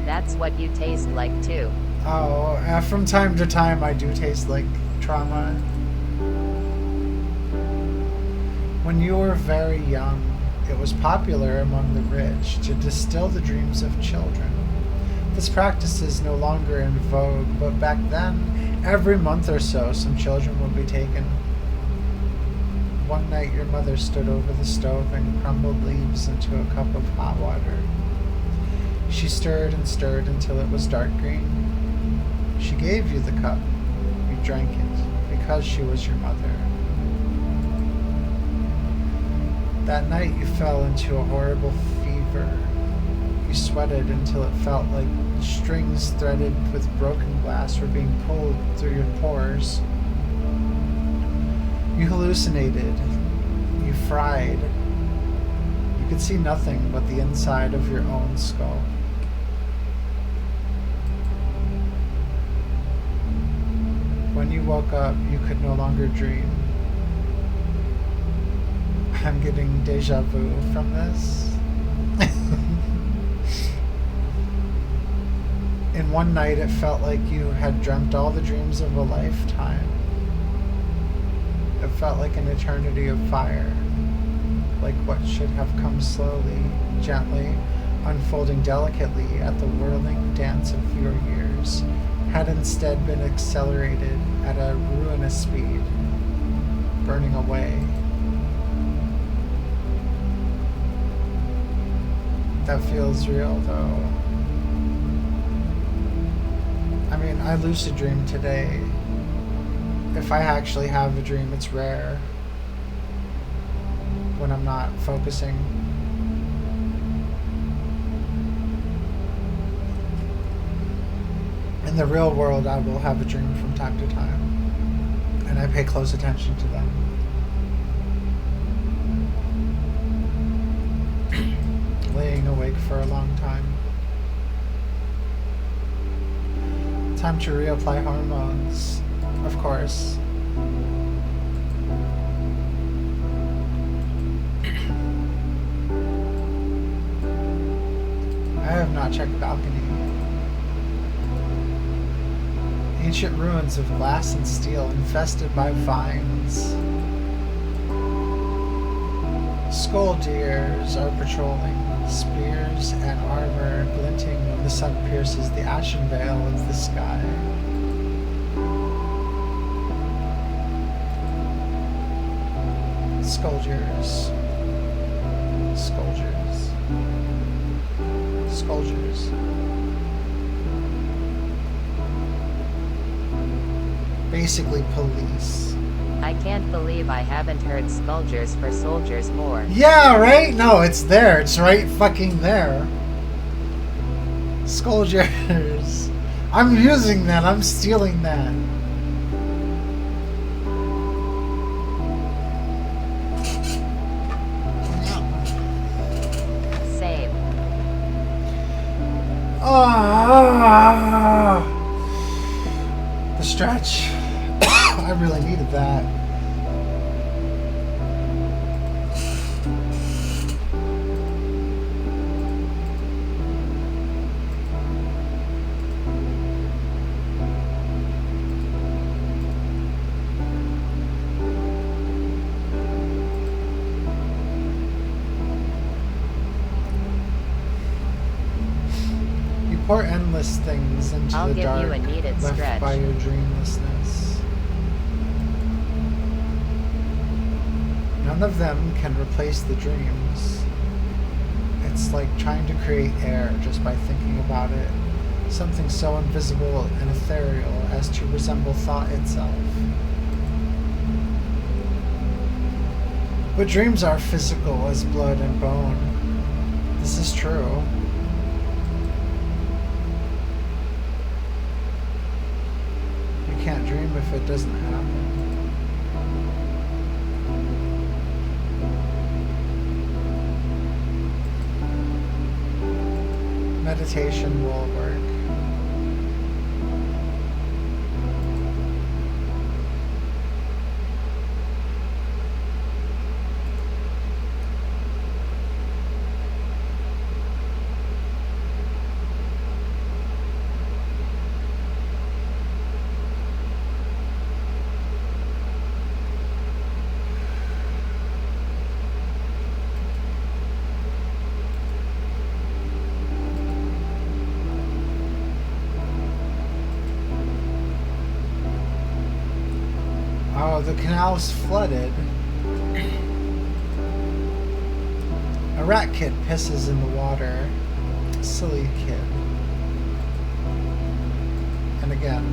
That's what you taste like too. Oh, from time to time I do taste like trauma. When you were very young, it was popular among the rich to distill the dreams of children. This practice is no longer in vogue, but back then, every month or so, some children would be taken. One night, your mother stood over the stove and crumbled leaves into a cup of hot water. She stirred and stirred until it was dark green. She gave you the cup. You drank it because she was your mother. That night you fell into a horrible fever. You sweated until it felt like strings threaded with broken glass were being pulled through your pores. You hallucinated. You fried. You could see nothing but the inside of your own skull. When you woke up, you could no longer dream. I'm getting deja vu from this. In one night, it felt like you had dreamt all the dreams of a lifetime. It felt like an eternity of fire, like what should have come slowly, gently, unfolding delicately at the whirling dance of your years, had instead been accelerated at a ruinous speed, burning away. That feels real, though. I mean, I lucid dream today. If I actually have a dream, it's rare when I'm not focusing. In the real world, I will have a dream from time to time, and I pay close attention to them. Time to reapply hormones. Of course. I have not checked balcony. Ancient ruins of glass and steel infested by vines. Skull deers are patrolling, spears and armor glinting when the sun pierces the ashen veil of the sky. Scolders. Scolders. Scolders. Basically police. I can't believe I haven't heard Scolders for soldiers more. Yeah, right? No, it's there. It's right fucking there. Scolders. I'm using that. I'm stealing that. Same. The stretch. I really needed that. You pour endless things into I'll the give dark you a needed left stretch. by your dreamlessness. None of them can replace the dreams. It's like trying to create air just by thinking about it. Something so invisible and ethereal as to resemble thought itself. But dreams are physical as blood and bone. This is true. You can't dream if it doesn't happen. Meditation will work. Oh, the canal's flooded. A rat kid pisses in the water. Silly kid. And again.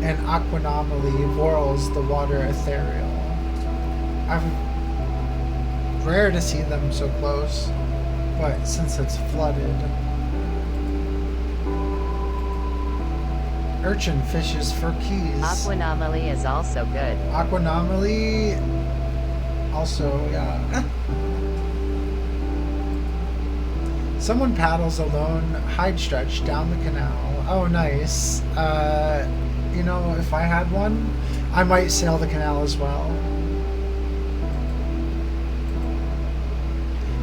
An aquanomaly whirls the water ethereal. Rare to see them so close, but since it's flooded. Urchin fishes for keys. Aquanomaly is also good. Aquanomaly, also, yeah. Someone paddles a lone hide stretch down the canal. Oh, nice. You know, if I had one, I might sail the canal as well.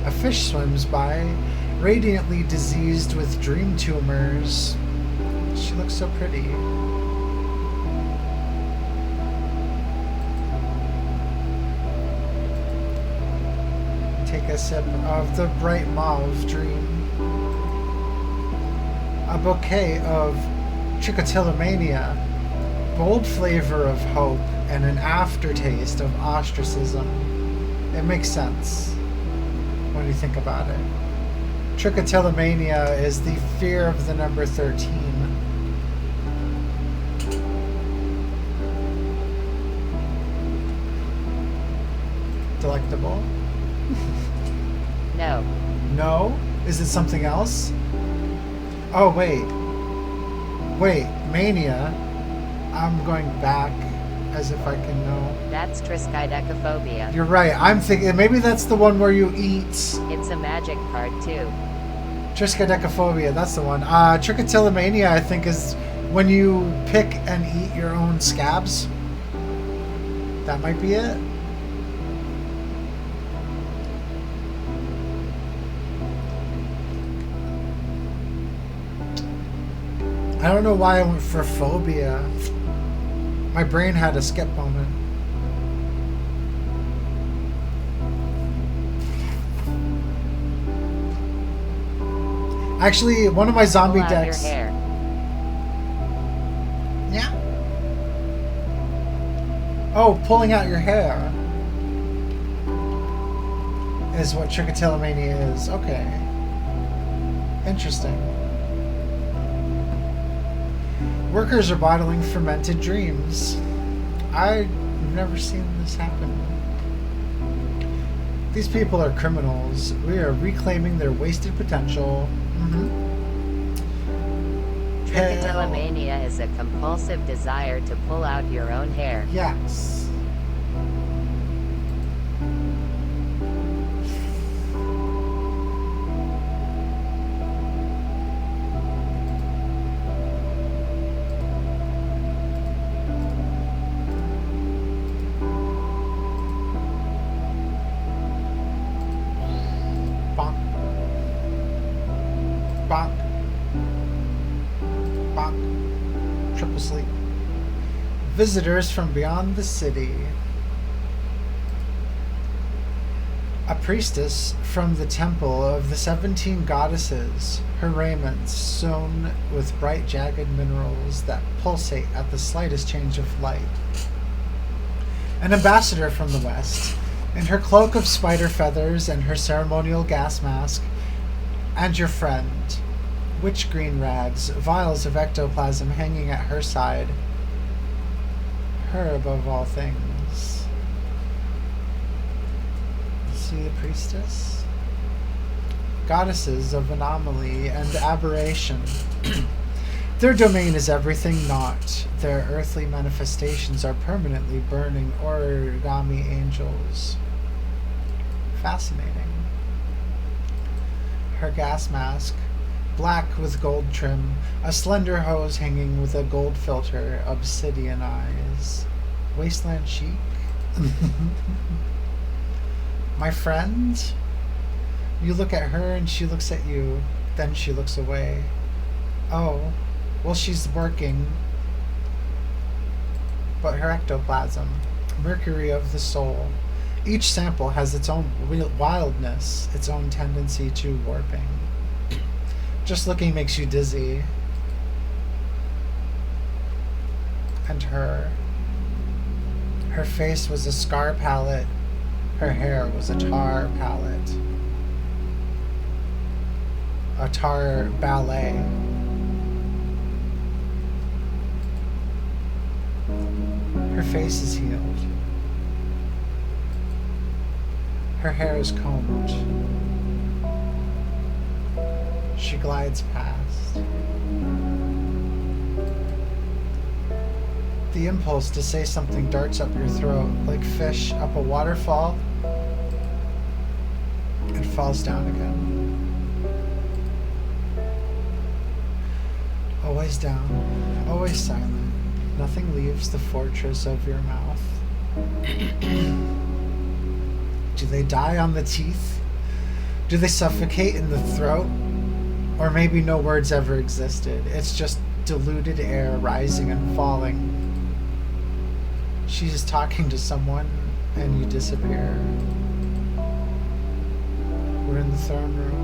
A fish swims by, radiantly diseased with dream tumors. She looks so pretty. Take a sip of the bright mauve dream. A bouquet of trichotillomania, bold flavor of hope, and an aftertaste of ostracism. It makes sense when you think about it. Trichotillomania is the fear of the number 13. Delectable? No. No? Is it something else? Oh, wait. Wait, mania. I'm going back as if I can know. That's Triskaidekaphobia. You're right. I'm thinking maybe that's the one where you eat. It's a magic card too. Triskaidekaphobia, that's the one. Trichotillomania, I think, is When you pick and eat your own scabs, that might be it. I don't know why I went for phobia. My brain had a skip moment. Actually, one of my zombie Pull out decks. your hair. Yeah. Oh, pulling out your hair is what trichotillomania is. Okay. Interesting. Workers are bottling fermented dreams. I've never seen this happen. These people are criminals. We are reclaiming their wasted potential. Trichotillomania is a compulsive desire to pull out your own hair. Yes. Bonk. Bonk. Bonk. Triple sleep. Visitors from beyond the city. A priestess from the temple of the 17 goddesses, her raiment sewn with bright jagged minerals that pulsate at the slightest change of light. An ambassador from the west, in her cloak of spider feathers and her ceremonial gas mask, and your friend, witch green rags, vials of ectoplasm hanging at her side. Her above all things. See the priestess? Goddesses of anomaly and aberration. Their domain is everything not. Their earthly manifestations are permanently burning origami angels. Fascinating. Her gas mask, black with gold trim, a slender hose hanging with a gold filter, obsidian eyes. Wasteland chic? My friend? You look at her and she looks at you, then she looks away. Oh, well, she's working. But her ectoplasm, mercury of the soul. Each sample has its own wildness, its own tendency to warping. Just looking makes you dizzy. And her face was a scar palette. Her hair was a tar palette. A tar ballet. Her face is healed. Her hair is combed. She glides past. The impulse to say something darts up your throat, like fish up a waterfall. It falls down again. Always down, always silent. Nothing leaves the fortress of your mouth. Do they die on the teeth? Do they suffocate in the throat? Or maybe no words ever existed. It's just diluted air rising and falling. She's talking to someone and you disappear. We're in the throne room.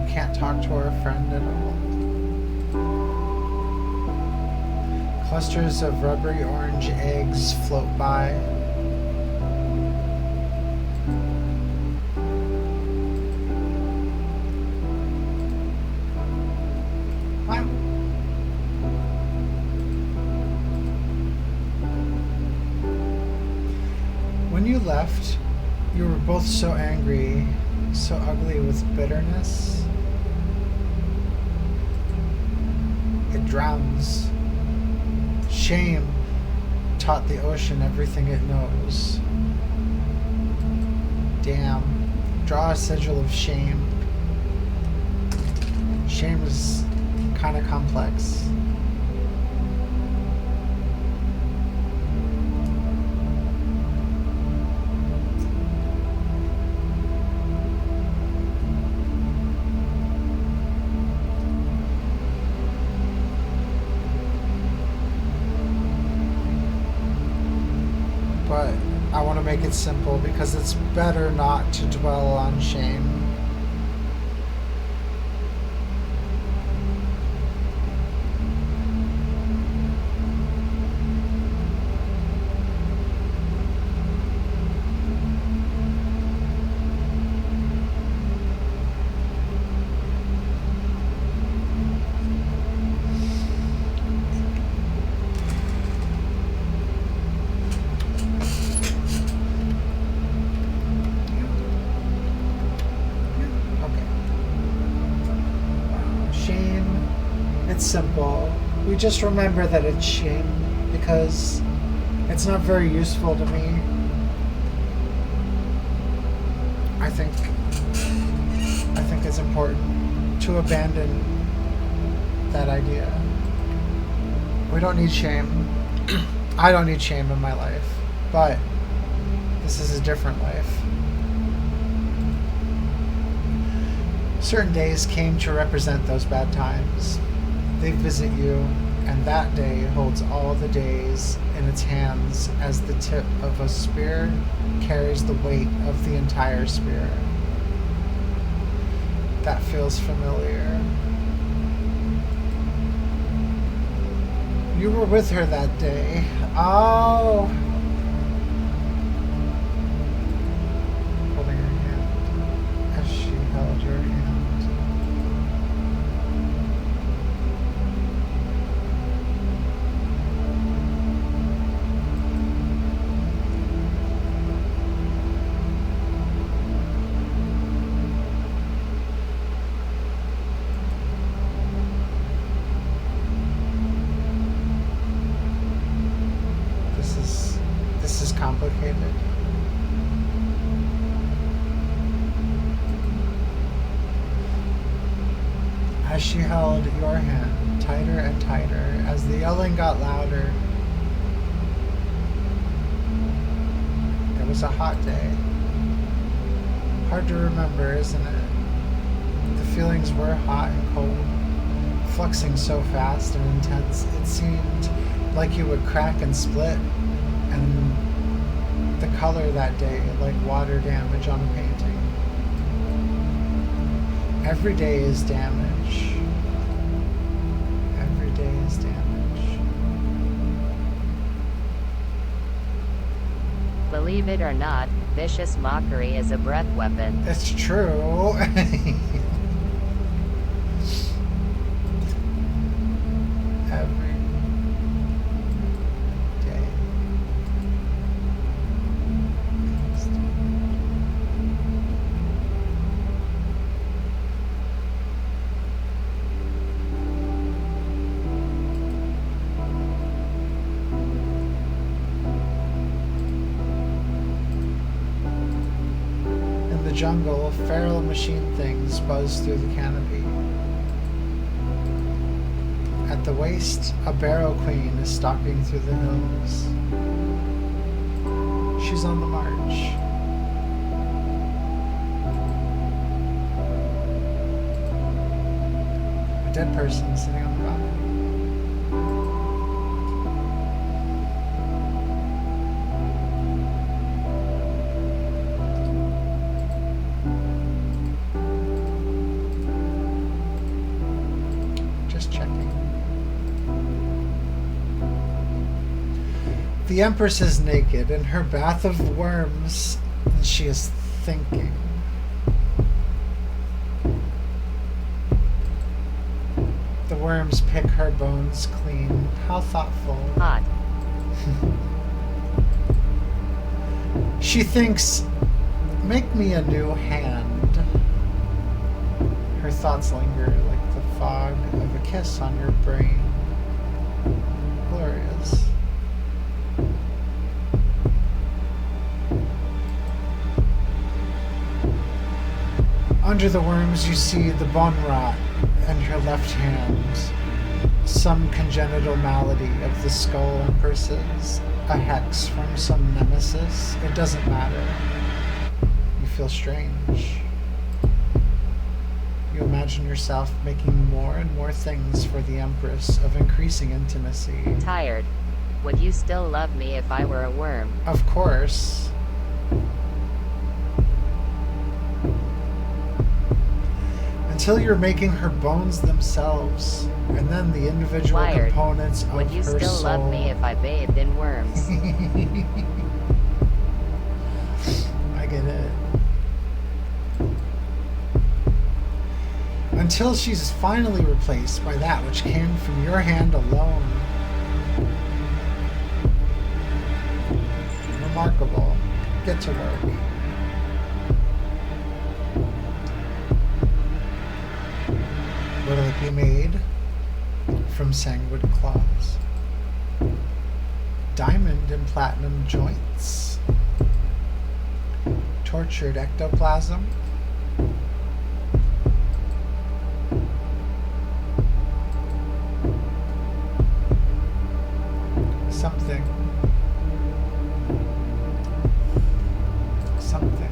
Can't talk to our friend at all. Clusters of rubbery orange eggs float by. Wow. left, you were both so angry, so ugly with bitterness. It drowns. Shame taught the ocean everything it knows. Damn. Draw a sigil of shame. Shame is kind of complex. But I want to make it simple because it's better not to dwell on shame. Simple. We just remember that it's shame because it's not very useful to me. I think it's important to abandon that idea. We don't need shame. I don't need shame in my life, but this is a different life. Certain days came to represent those bad times. They visit you, and that day holds all the days in its hands as the tip of a spear carries the weight of the entire spear. That feels familiar. You were with her that day. Oh! Holding her hand as she held your hand. This is complicated. As she held your hand tighter and tighter, as the yelling got louder, it was a hot day. Hard to remember, isn't it? The feelings were hot and cold, fluxing so fast and intense, it seemed like you would crack and split, and the color that day like water damage on a painting. Every day is damage. Every day is damage. Believe it or not, vicious mockery is a breath weapon. It's true. Every day. In the jungle, feral machine things buzz through the canopy. At the waist, a barrow queen is stalking through the hills. She's on the march. A dead person sitting on the balcony. Just checking. The Empress is naked in her bath of worms, and she is thinking. The worms pick her bones clean. How thoughtful. Hot. She thinks, make me a new hand. Her thoughts linger like the fog of a kiss on your brain. Glorious. Under the worms you see the bone rot in her left hand. Some congenital malady of the skull empresses. A hex from some nemesis. It doesn't matter. You feel strange. You imagine yourself making more and more things for the Empress of increasing intimacy. Tired. Would you still love me if I were a worm? Of course. Until you're making her bones themselves, and then the individual Wired. components of Would you her still soul. love me if I bathed in worms? I get it. Until she's finally replaced by that which came from your hand alone. Remarkable. Get to work. What'll it be made? From sanguine claws. Diamond and platinum joints. Tortured ectoplasm. Something. Something.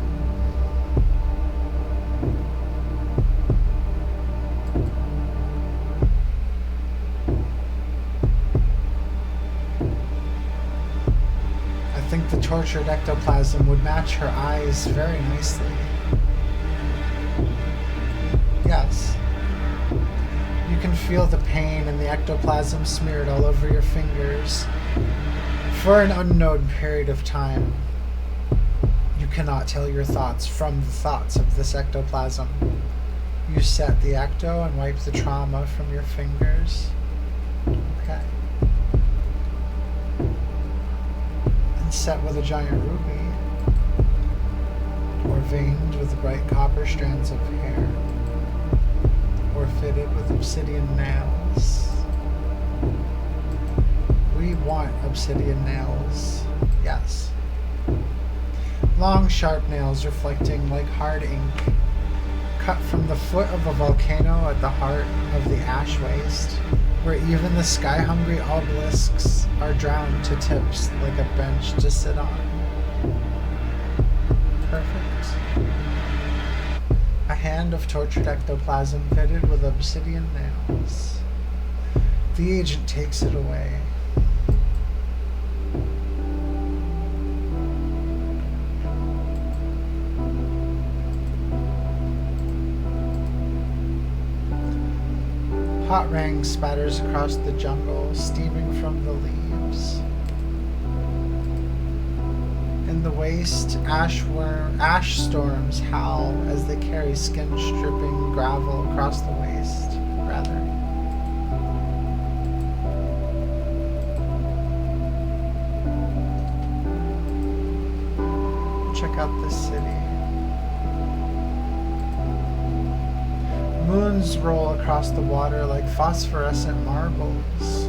I think the tortured ectoplasm would match her eyes very nicely. Yes. You can feel the pain and the ectoplasm smeared all over your fingers. For an unknown period of time, you cannot tell your thoughts from the thoughts of this ectoplasm. You set the ecto and wipe the trauma from your fingers. Okay. And set with a giant ruby, or veined with bright copper strands of hair, or fitted with obsidian nails. We want obsidian nails. Yes. Long, sharp nails reflecting like hard ink, cut from the foot of a volcano at the heart of the ash waste, where even the sky-hungry obelisks are drowned to tips like a bench to sit on. Perfect. A hand of tortured ectoplasm fitted with obsidian nails. The agent takes it away. Hot rain spatters across the jungle, steaming from the leaves. In the waste, ash storms howl as they carry skin-stripping gravel across the waste, rather. Check out this city. Moons roll across the water like phosphorescent marbles.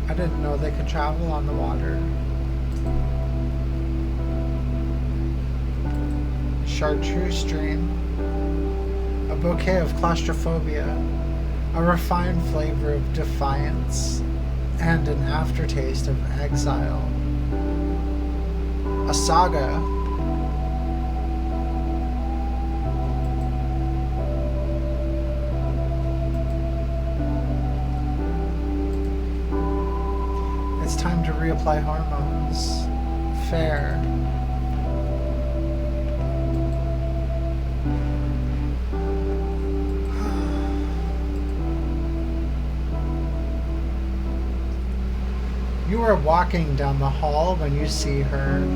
I didn't know they could travel on the water. Chartreuse stream. A bouquet of claustrophobia. A refined flavor of defiance. And an aftertaste of exile. A saga. It's time to reapply hormones. Fair. You are walking down the hall when you see her.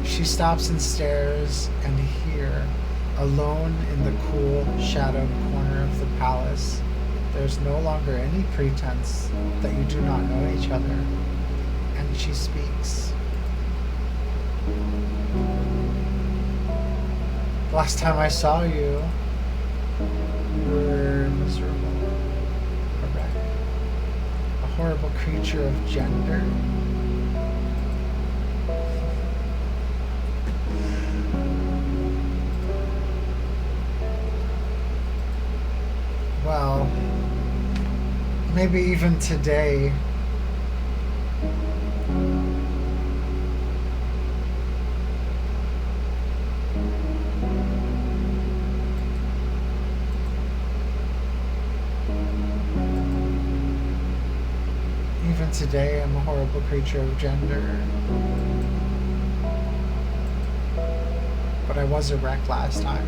She stops and stares, and here, alone in the cool, shadowed corner of the palace, there's no longer any pretense that you do not know each other. And she speaks. The last time I saw you, you were miserable, a wreck, a horrible creature of gender. Well, maybe even today. Even today, I'm a horrible creature of gender. But I was a wreck last time.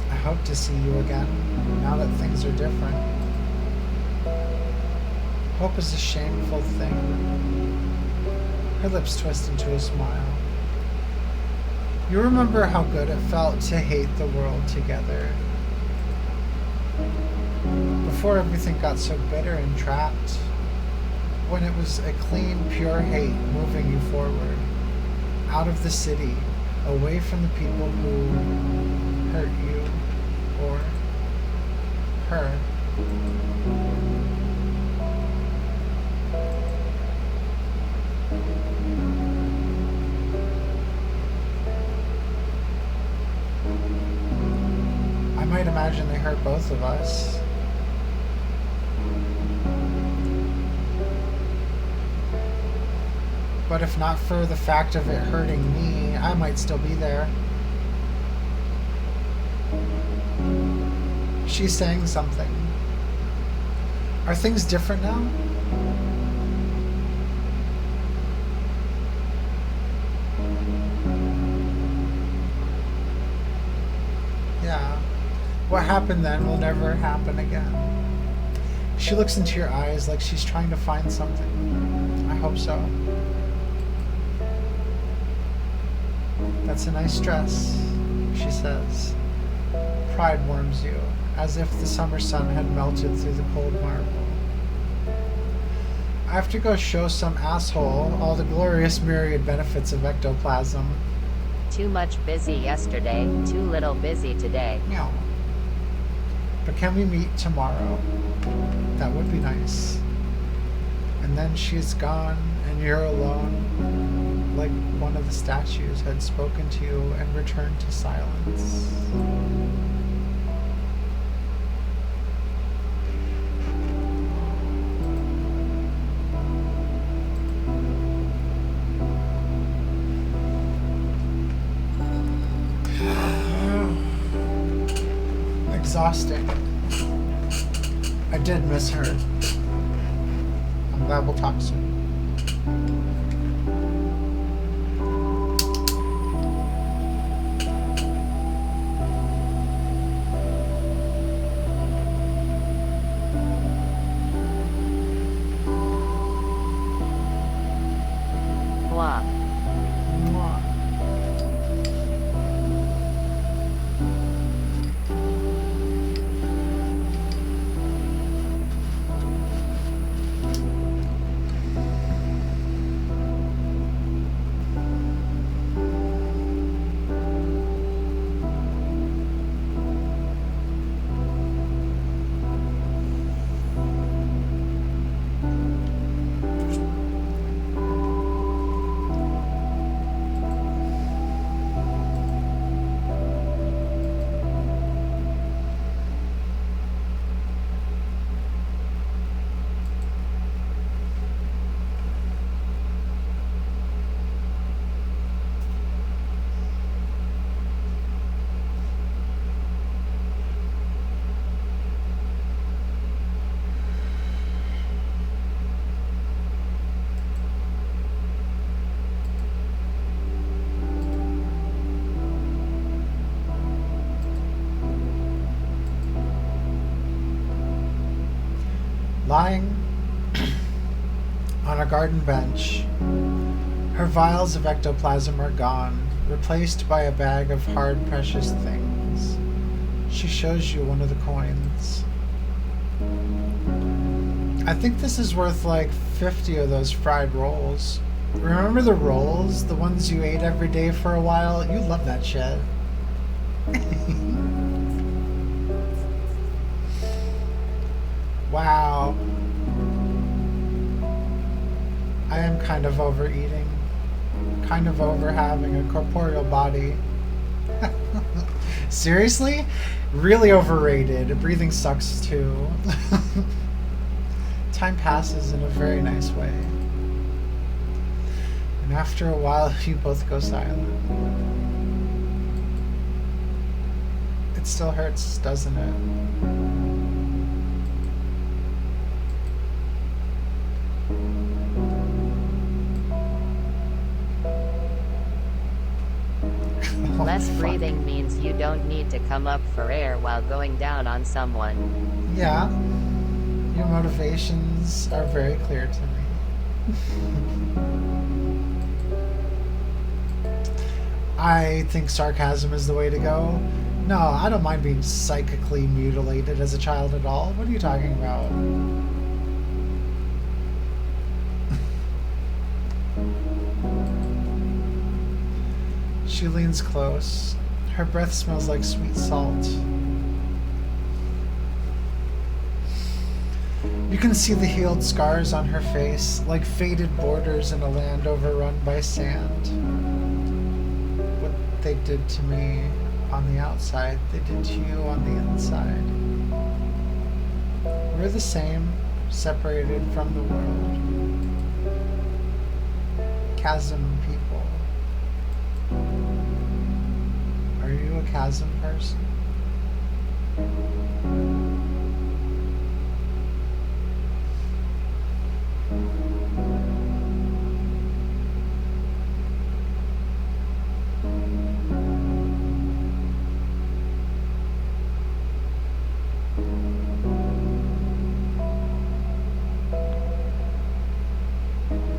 I hope to see you again, now that things are different. Hope is a shameful thing. Her lips twist into a smile. You remember how good it felt to hate the world together? Before everything got so bitter and trapped, when it was a clean, pure hate moving you forward, out of the city, away from the people who hurt you or her. I might imagine they hurt both of us. But if not for the fact of it hurting me, I might still be there. She's saying something. Are things different now? Yeah. What happened then will never happen again. She looks into your eyes like she's trying to find something. I hope so. That's a nice dress, she says. Pride warms you, as if the summer sun had melted through the cold marble. I have to go show some asshole all the glorious myriad benefits of ectoplasm. Too much busy yesterday, too little busy today. Meow. But can we meet tomorrow? That would be nice. And then she's gone, and you're alone, like one of the statues had spoken to you and returned to silence. Exhausting. I did miss her. I'm glad we'll talk soon. Mwah. Mwah. Lying on a garden bench, her vials of ectoplasm are gone, replaced by a bag of hard, precious things. She shows you one of the coins. I think this is worth like 50 of those fried rolls. Remember the rolls? The ones you ate every day for a while? You love that shit. Wow. I am kind of overeating. Kind of over having a corporeal body. Seriously? Really overrated. Breathing sucks too. Time passes in a very nice way. And after a while, you both go silent. It still hurts, doesn't it? Less breathing means you don't need to come up for air while going down on someone. Yeah. Your motivations are very clear to me. I think sarcasm is the way to go. No, I don't mind being psychically mutilated as a child at all. What are you talking about? She leans close. Her breath smells like sweet salt. You can see the healed scars on her face, like faded borders in a land overrun by sand. What they did to me on the outside, they did to you on the inside. We're the same, separated from the world. Chasm people. Are you a chasm person?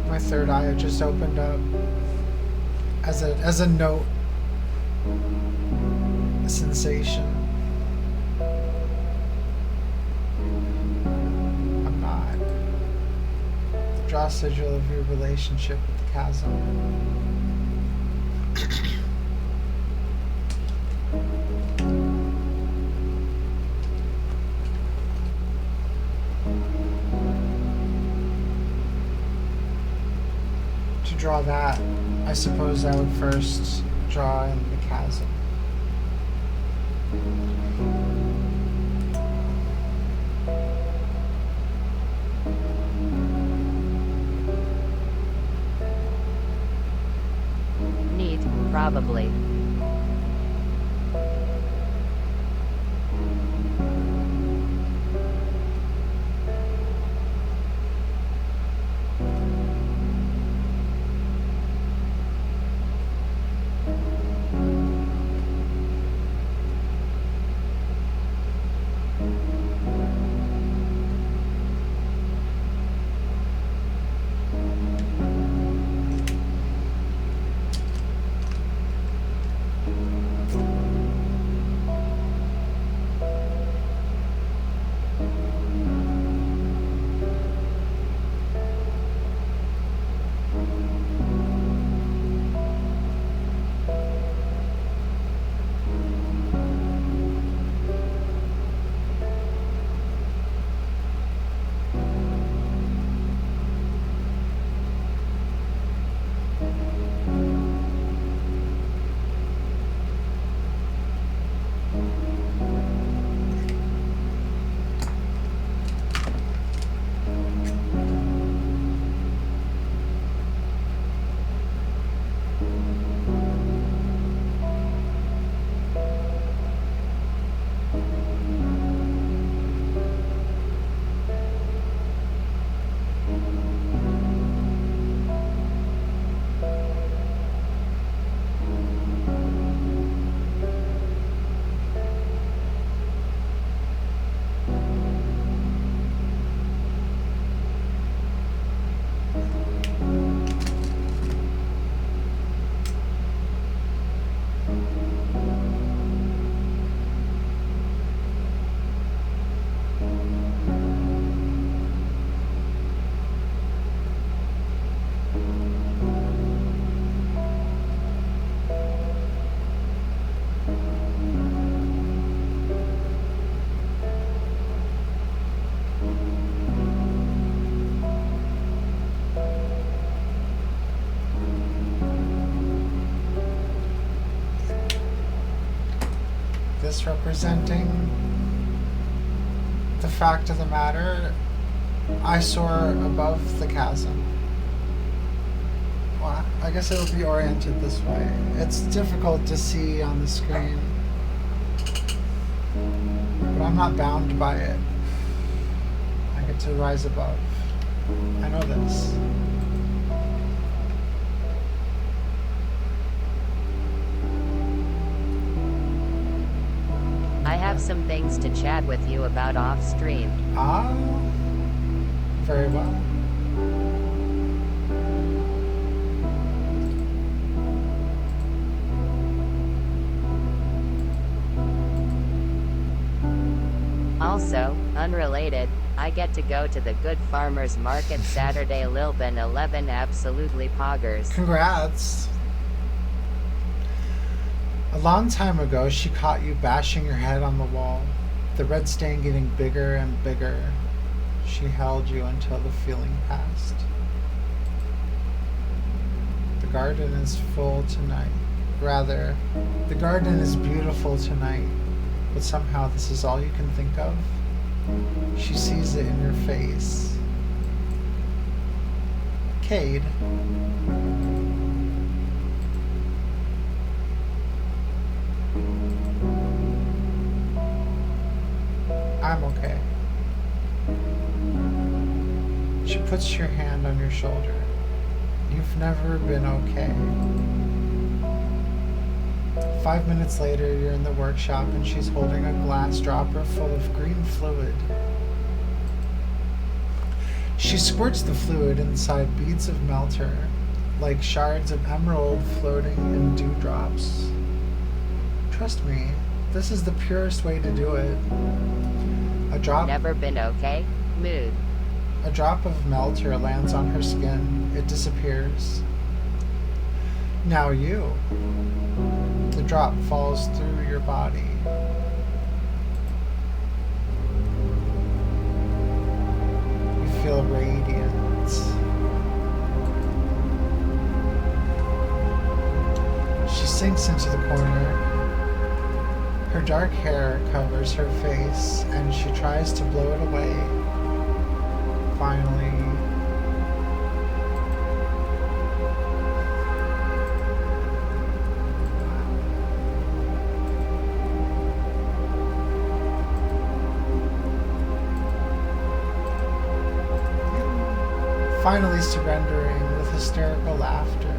My third eye just opened up as a note sensation. I'm not. Draw a sigil of your relationship with the chasm. To draw that, I suppose I would first draw in the chasm. Neat, probably. this representing the fact of the matter. I soar above the chasm. Well, I guess it'll be oriented this way. It's difficult to see on the screen, but I'm not bound by it. I get to rise above. I know this. I have some things to chat with you about off stream. Ah, very well. Also, unrelated, I get to go to the Good Farmers Market Saturday Lilbin 11 absolutely poggers. Congrats. A long time ago, she caught you bashing your head on the wall, the red stain getting bigger and bigger. She held you until the feeling passed. The garden is full tonight. Rather, the garden is beautiful tonight, but somehow this is all you can think of. She sees it in your face. Cade. I'm okay. She puts your hand on your shoulder. You've never been okay. 5 minutes later, you're in the workshop and she's holding a glass dropper full of green fluid. She squirts the fluid inside beads of melter, like shards of emerald floating in dewdrops. Trust me, this is the purest way to do it. A drop. Never been okay? Mood. A drop of melter lands on her skin. It disappears. Now you. The drop falls through your body. You feel radiant. She sinks into the corner. Her dark hair covers her face, and she tries to blow it away. Finally, surrendering with hysterical laughter.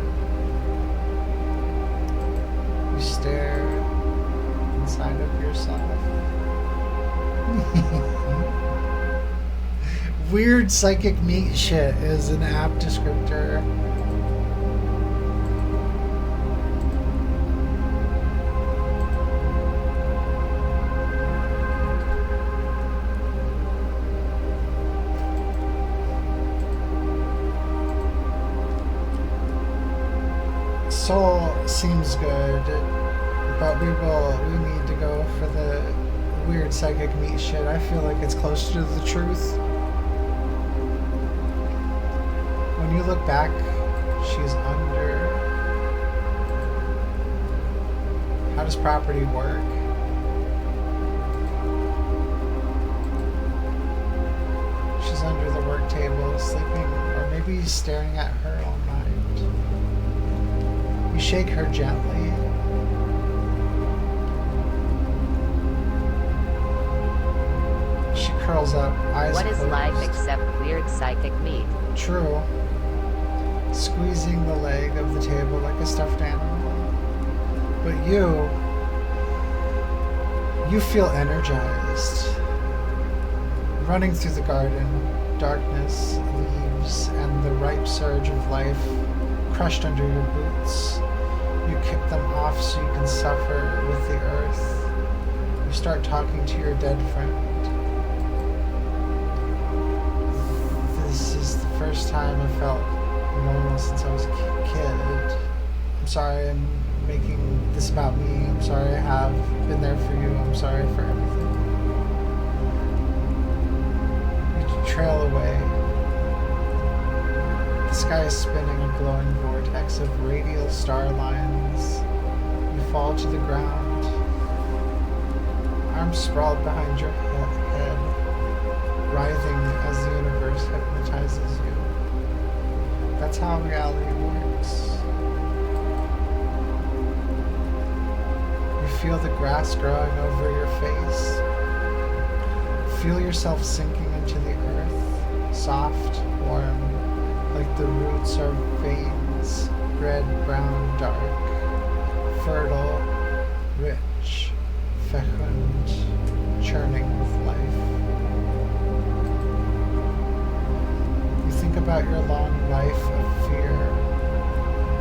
You stare inside of yourself. Weird psychic meat shit is an app descriptor. Soul seems good, but we need to go for the weird psychic meat shit. I feel like it's closer to the truth. When you look back, she's under. How does property work? She's under the work table, sleeping, or maybe staring at her all night. You shake her gently. She curls up, eyes What is closed. life except weird psychic meat? True. Squeezing the leg of the table like a stuffed animal. But you feel energized. Running through the garden, darkness, leaves, and the ripe surge of life crushed under your boots. You kick them off so you can suffer with the earth. You start talking to your dead friend. This is the first time I felt normal since I was a kid. I'm sorry I'm making this about me. I'm sorry I have been there for you. I'm sorry for everything. You trail away. The sky is spinning a glowing vortex of radial star lines. You fall to the ground. arms sprawled behind your head, writhing as the universe hypnotizes you. That's how reality works. You feel the grass growing over your face. Feel yourself sinking into the earth, soft, warm, like the roots are veins, red, brown, dark, fertile, rich, fecund, churning with life. You think about your long life of fear,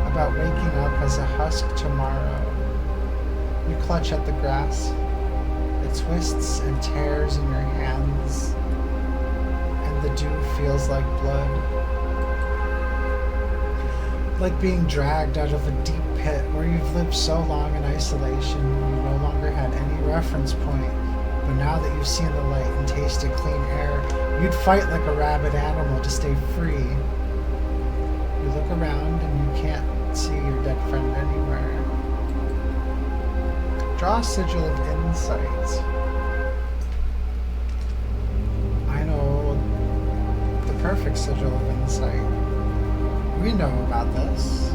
about waking up as a husk tomorrow. You clutch at the grass. It twists and tears in your hands, and the dew feels like blood. Like being dragged out of a deep pit where you've lived so long in isolation you no longer had any reference point. But now that you've seen the light and tasted clean air, you'd fight like a rabid animal to stay free. You look around and you can't see your dead friend anywhere. Draw a sigil of insight. I know the perfect sigil of insight. We know about this.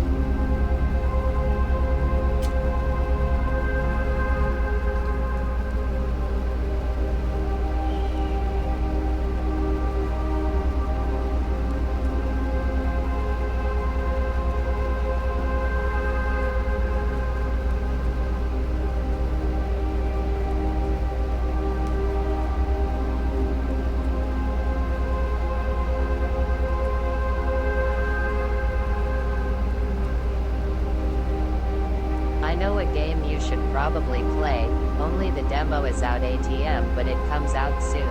Probably play, only the demo is out ATM, but it comes out soon.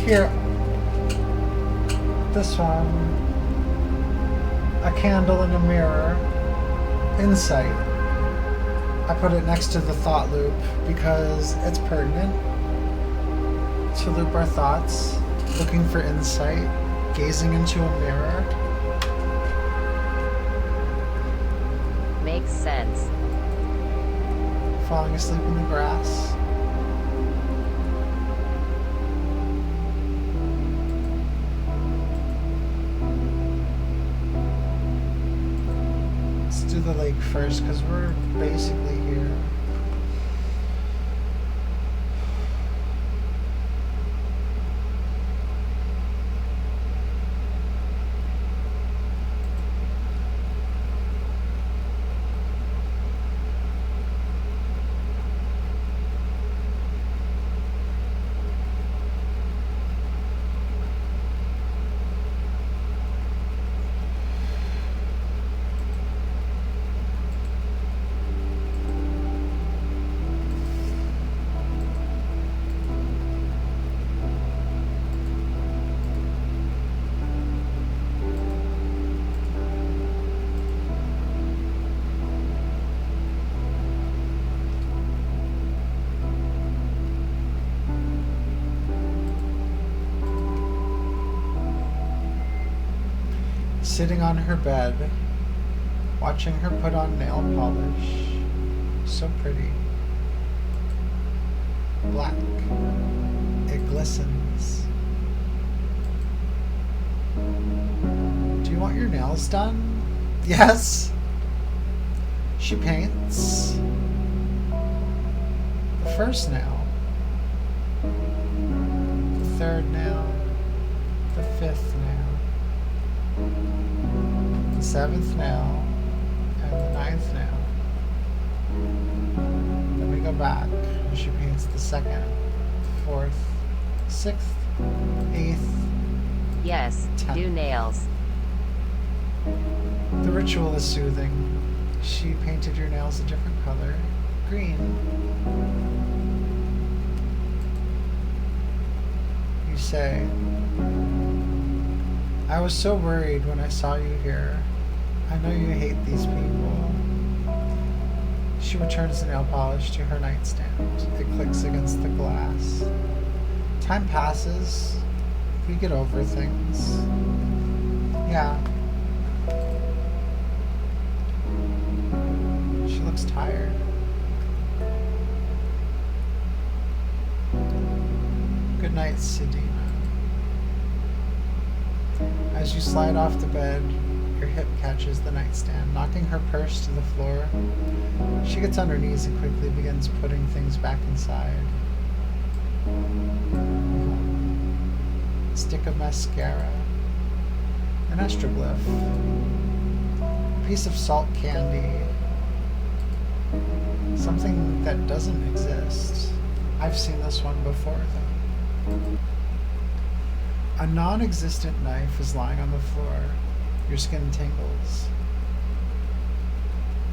Here, this one, a candle in a mirror, insight. I put it next to the thought loop because it's pertinent to loop our thoughts, looking for insight, gazing into a mirror. Makes sense. Falling asleep in the grass. Do the lake first because we're basically here. Sitting on her bed, watching her put on nail polish. So pretty. Black. It glistens. Do you want your nails done? Yes. She paints. The first nail. The third nail. The fifth nail. 7th nail and the 9th nail. Then we go back and she paints the 2nd, 4th, 6th, 8th. Yes, 10th. do nails. The ritual is soothing. She painted your nails a different color, green. You say, I was so worried when I saw you here. I know you hate these people. She returns the nail polish to her nightstand. It clicks against the glass. Time passes. We get over things. Yeah. She looks tired. Good night, Sedina. As you slide off the bed, your hip catches the nightstand, knocking her purse to the floor. She gets on her knees and quickly begins putting things back inside. A stick of mascara, an astroglyph, a piece of salt candy, something that doesn't exist. I've seen this one before, though. A non-existent knife is lying on the floor. Your skin tingles.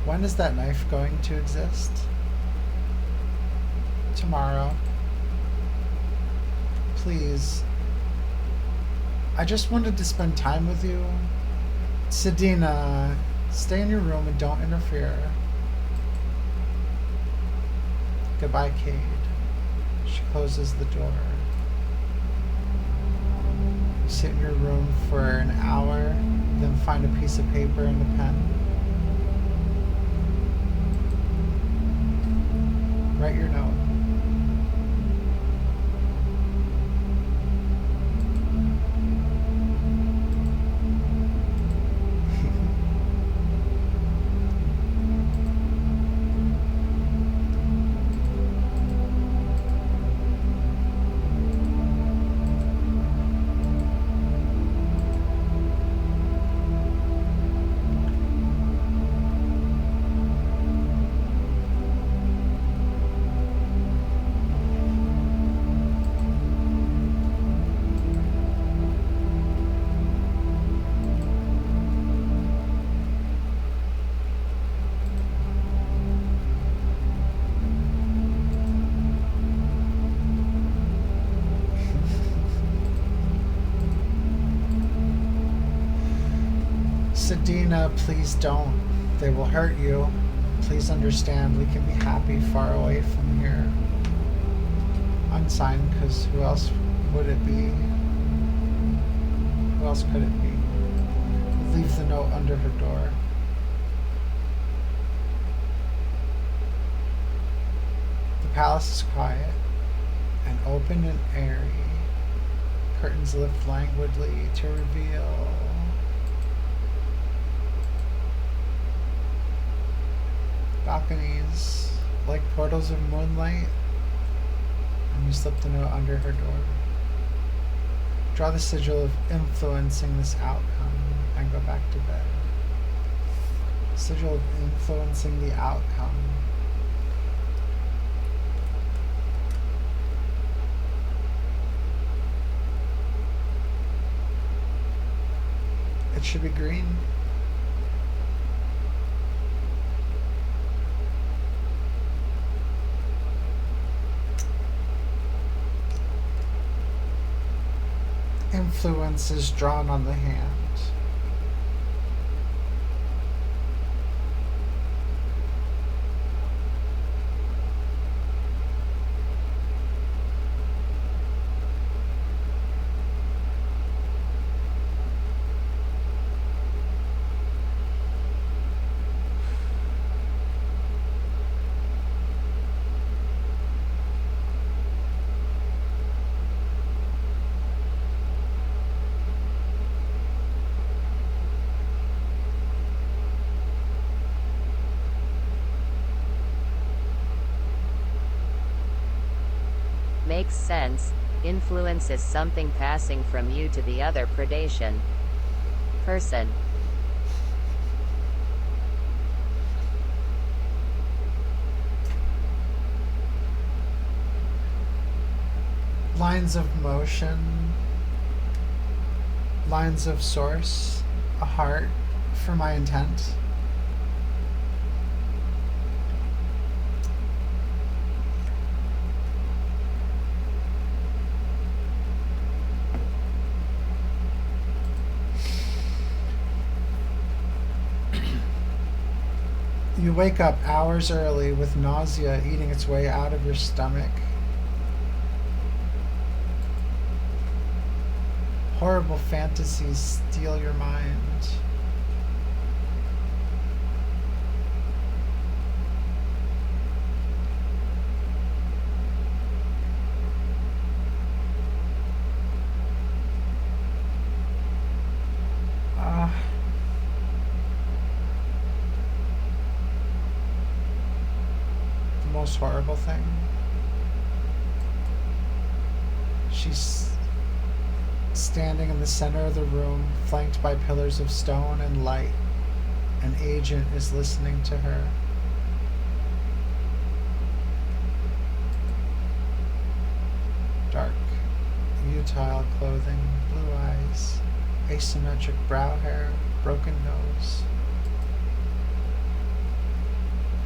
When is that knife going to exist? Tomorrow. Please. I just wanted to spend time with you. Sedina, stay in your room and don't interfere. Goodbye, Cade. She closes the door. You sit in your room for an hour, then find a piece of paper and a pen. Write your note. Sedina, please don't. They will hurt you. Please understand, we can be happy far away from here. Unsigned, because who else would it be? Who else could it be? Leave the note under her door. The palace is quiet and open and airy. Curtains lift languidly to reveal balconies like portals of moonlight, and you slip the note under her door. Draw the sigil of influencing this outcome and go back to bed. Sigil of influencing the outcome. It should be green. Influence is drawn on the hand. Makes sense. Influence is something passing from you to the other predation person. lines of motion, lines of source, a heart for my intent. You wake up hours early with nausea eating its way out of your stomach. Horrible fantasies steal your mind. Most horrible thing. She's standing in the center of the room, flanked by pillars of stone and light. An agent is listening to her. Dark, utile clothing, blue eyes, asymmetric brow hair, broken nose.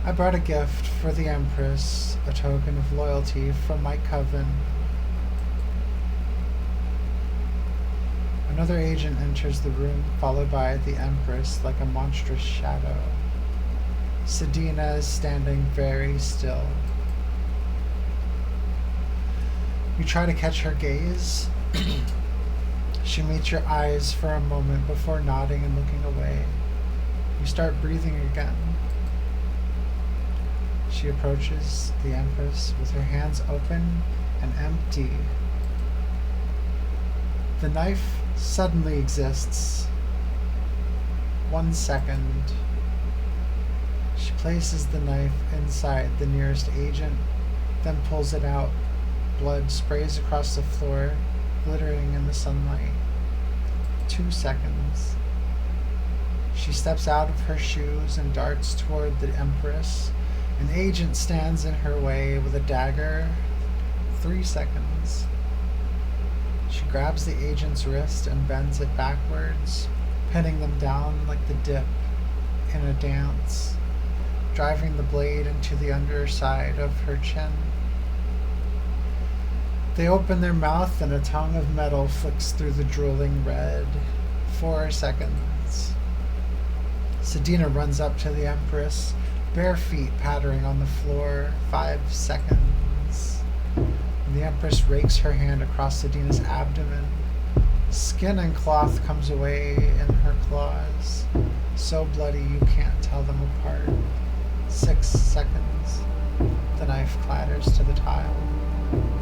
I brought a gift for the Empress, a token of loyalty from my coven. Another agent enters the room, followed by the Empress like a monstrous shadow. Sedina is standing very still. You try to catch her gaze. She meets your eyes for a moment before nodding and looking away. You start breathing again. She approaches the Empress with her hands open and empty. The knife suddenly exists. 1 second. She places the knife inside the nearest agent, then pulls it out. Blood sprays across the floor, glittering in the sunlight. 2 seconds. She steps out of her shoes and darts toward the Empress. An agent stands in her way with a dagger. 3 seconds. She grabs the agent's wrist and bends it backwards, pinning them down like the dip in a dance, driving the blade into the underside of her chin. They open their mouth and a tongue of metal flicks through the drooling red. 4 seconds. Sedina runs up to the Empress, bare feet pattering on the floor. 5 seconds. The Empress rakes her hand across Sedina's abdomen. Skin and cloth comes away in her claws, so bloody you can't tell them apart. 6 seconds. The knife clatters to the tile.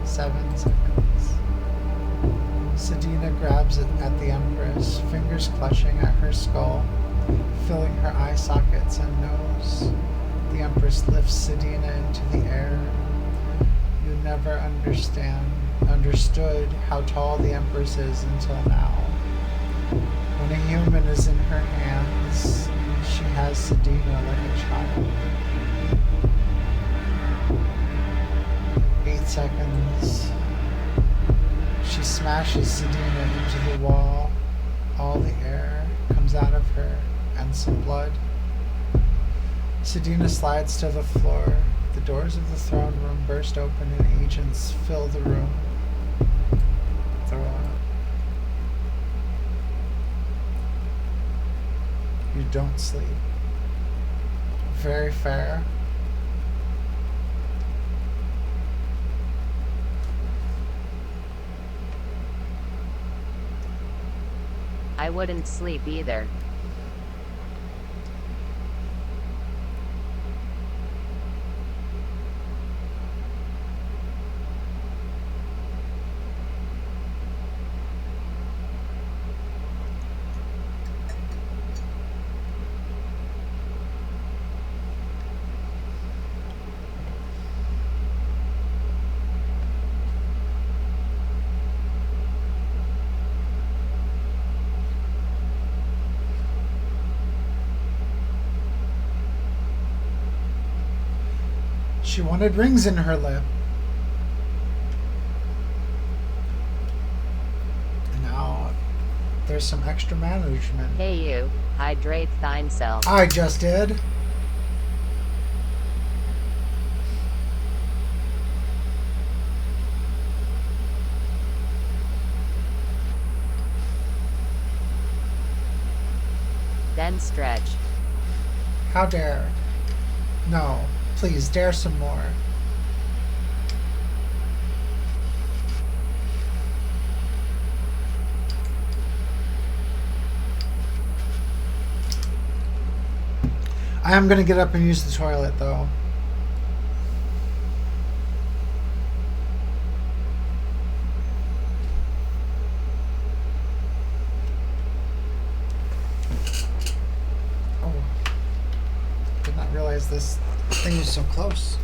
7 seconds. Sedina grabs it at the Empress, fingers clutching at her skull, filling her eye sockets and nose. The Empress lifts Sedina into the air. You never understood how tall the Empress is until now. When a human is in her hands, she has Sedina like a child. 8 seconds. She smashes Sedina into the wall. All the air comes out of her, and some blood. Sedina slides to the floor. The doors of the throne room burst open and agents fill the room. Throw up. You don't sleep. Very fair. I wouldn't sleep either. She wanted rings in her lip. there's some extra management. Hey you, hydrate thine self. I just did. Then stretch. How dare. No, please, dare some more. I am going to get up and use the toilet, though. Oh. Did not realize this thing was so close.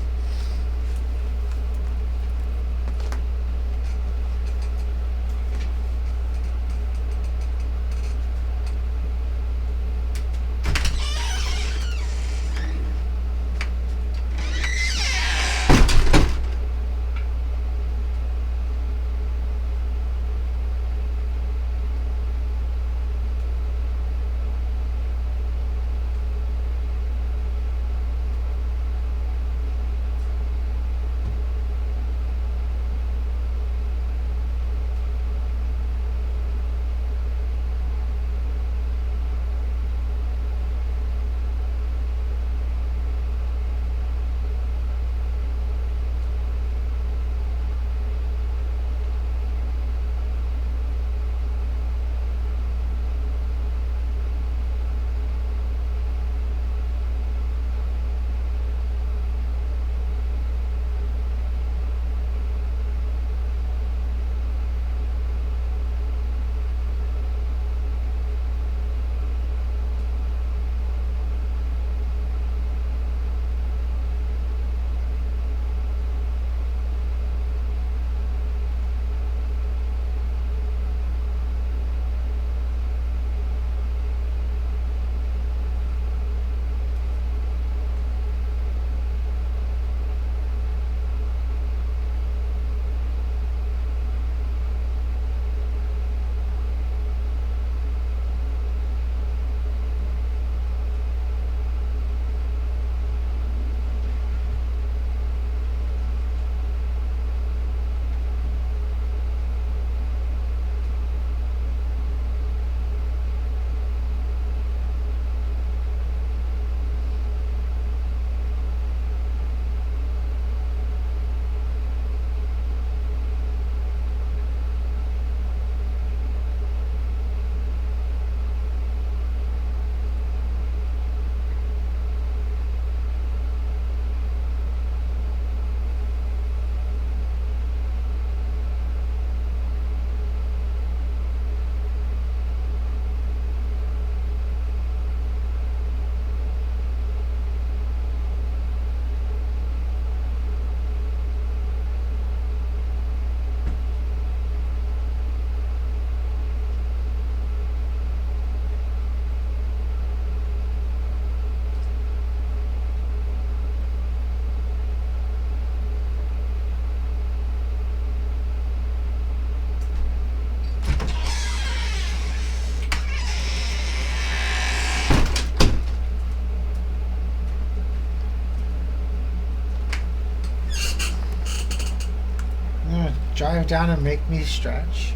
Drive down and make me stretch.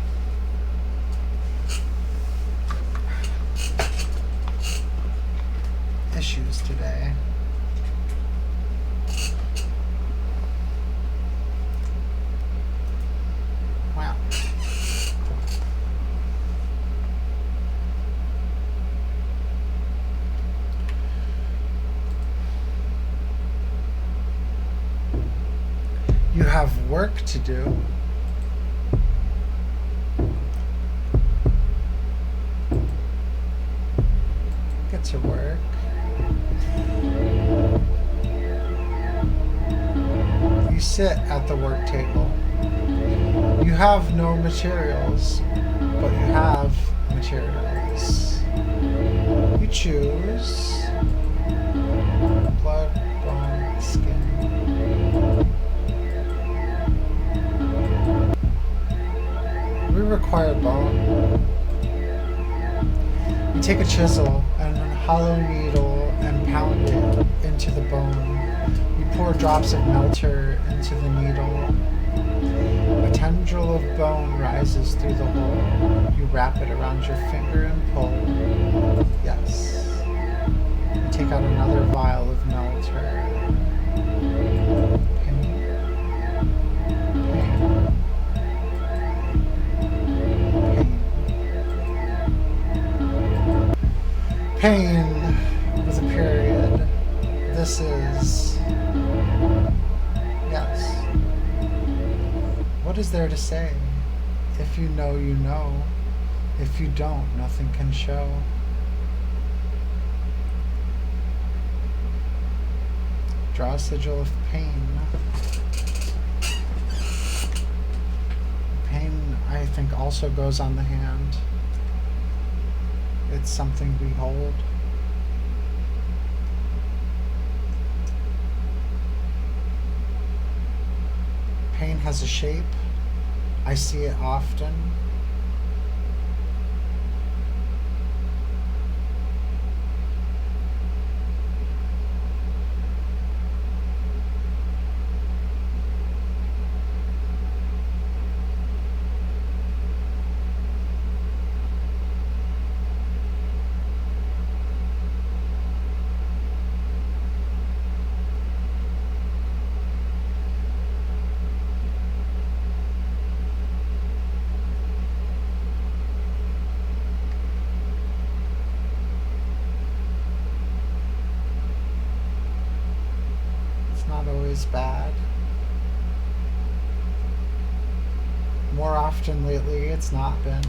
Issues today. Wow. You have work to do. Get to work. You sit at the work table. You have no materials, but you have materials. You choose blood, bone, skin. We require bone. You take a chisel and a hollow needle and pound it into the bone. You pour drops of melter into the needle. A tendril of bone rises through the hole. You wrap it around your finger and pull. Yes. You take out another vial of melter. Pain with a period. This is... Yes. What is there to say? If you know, you know. If you don't, nothing can show. Draw a sigil of pain. Pain, I think, also goes on the hand. It's something we hold. Pain has a shape. I see it often. Not always bad. More often lately, it's not been.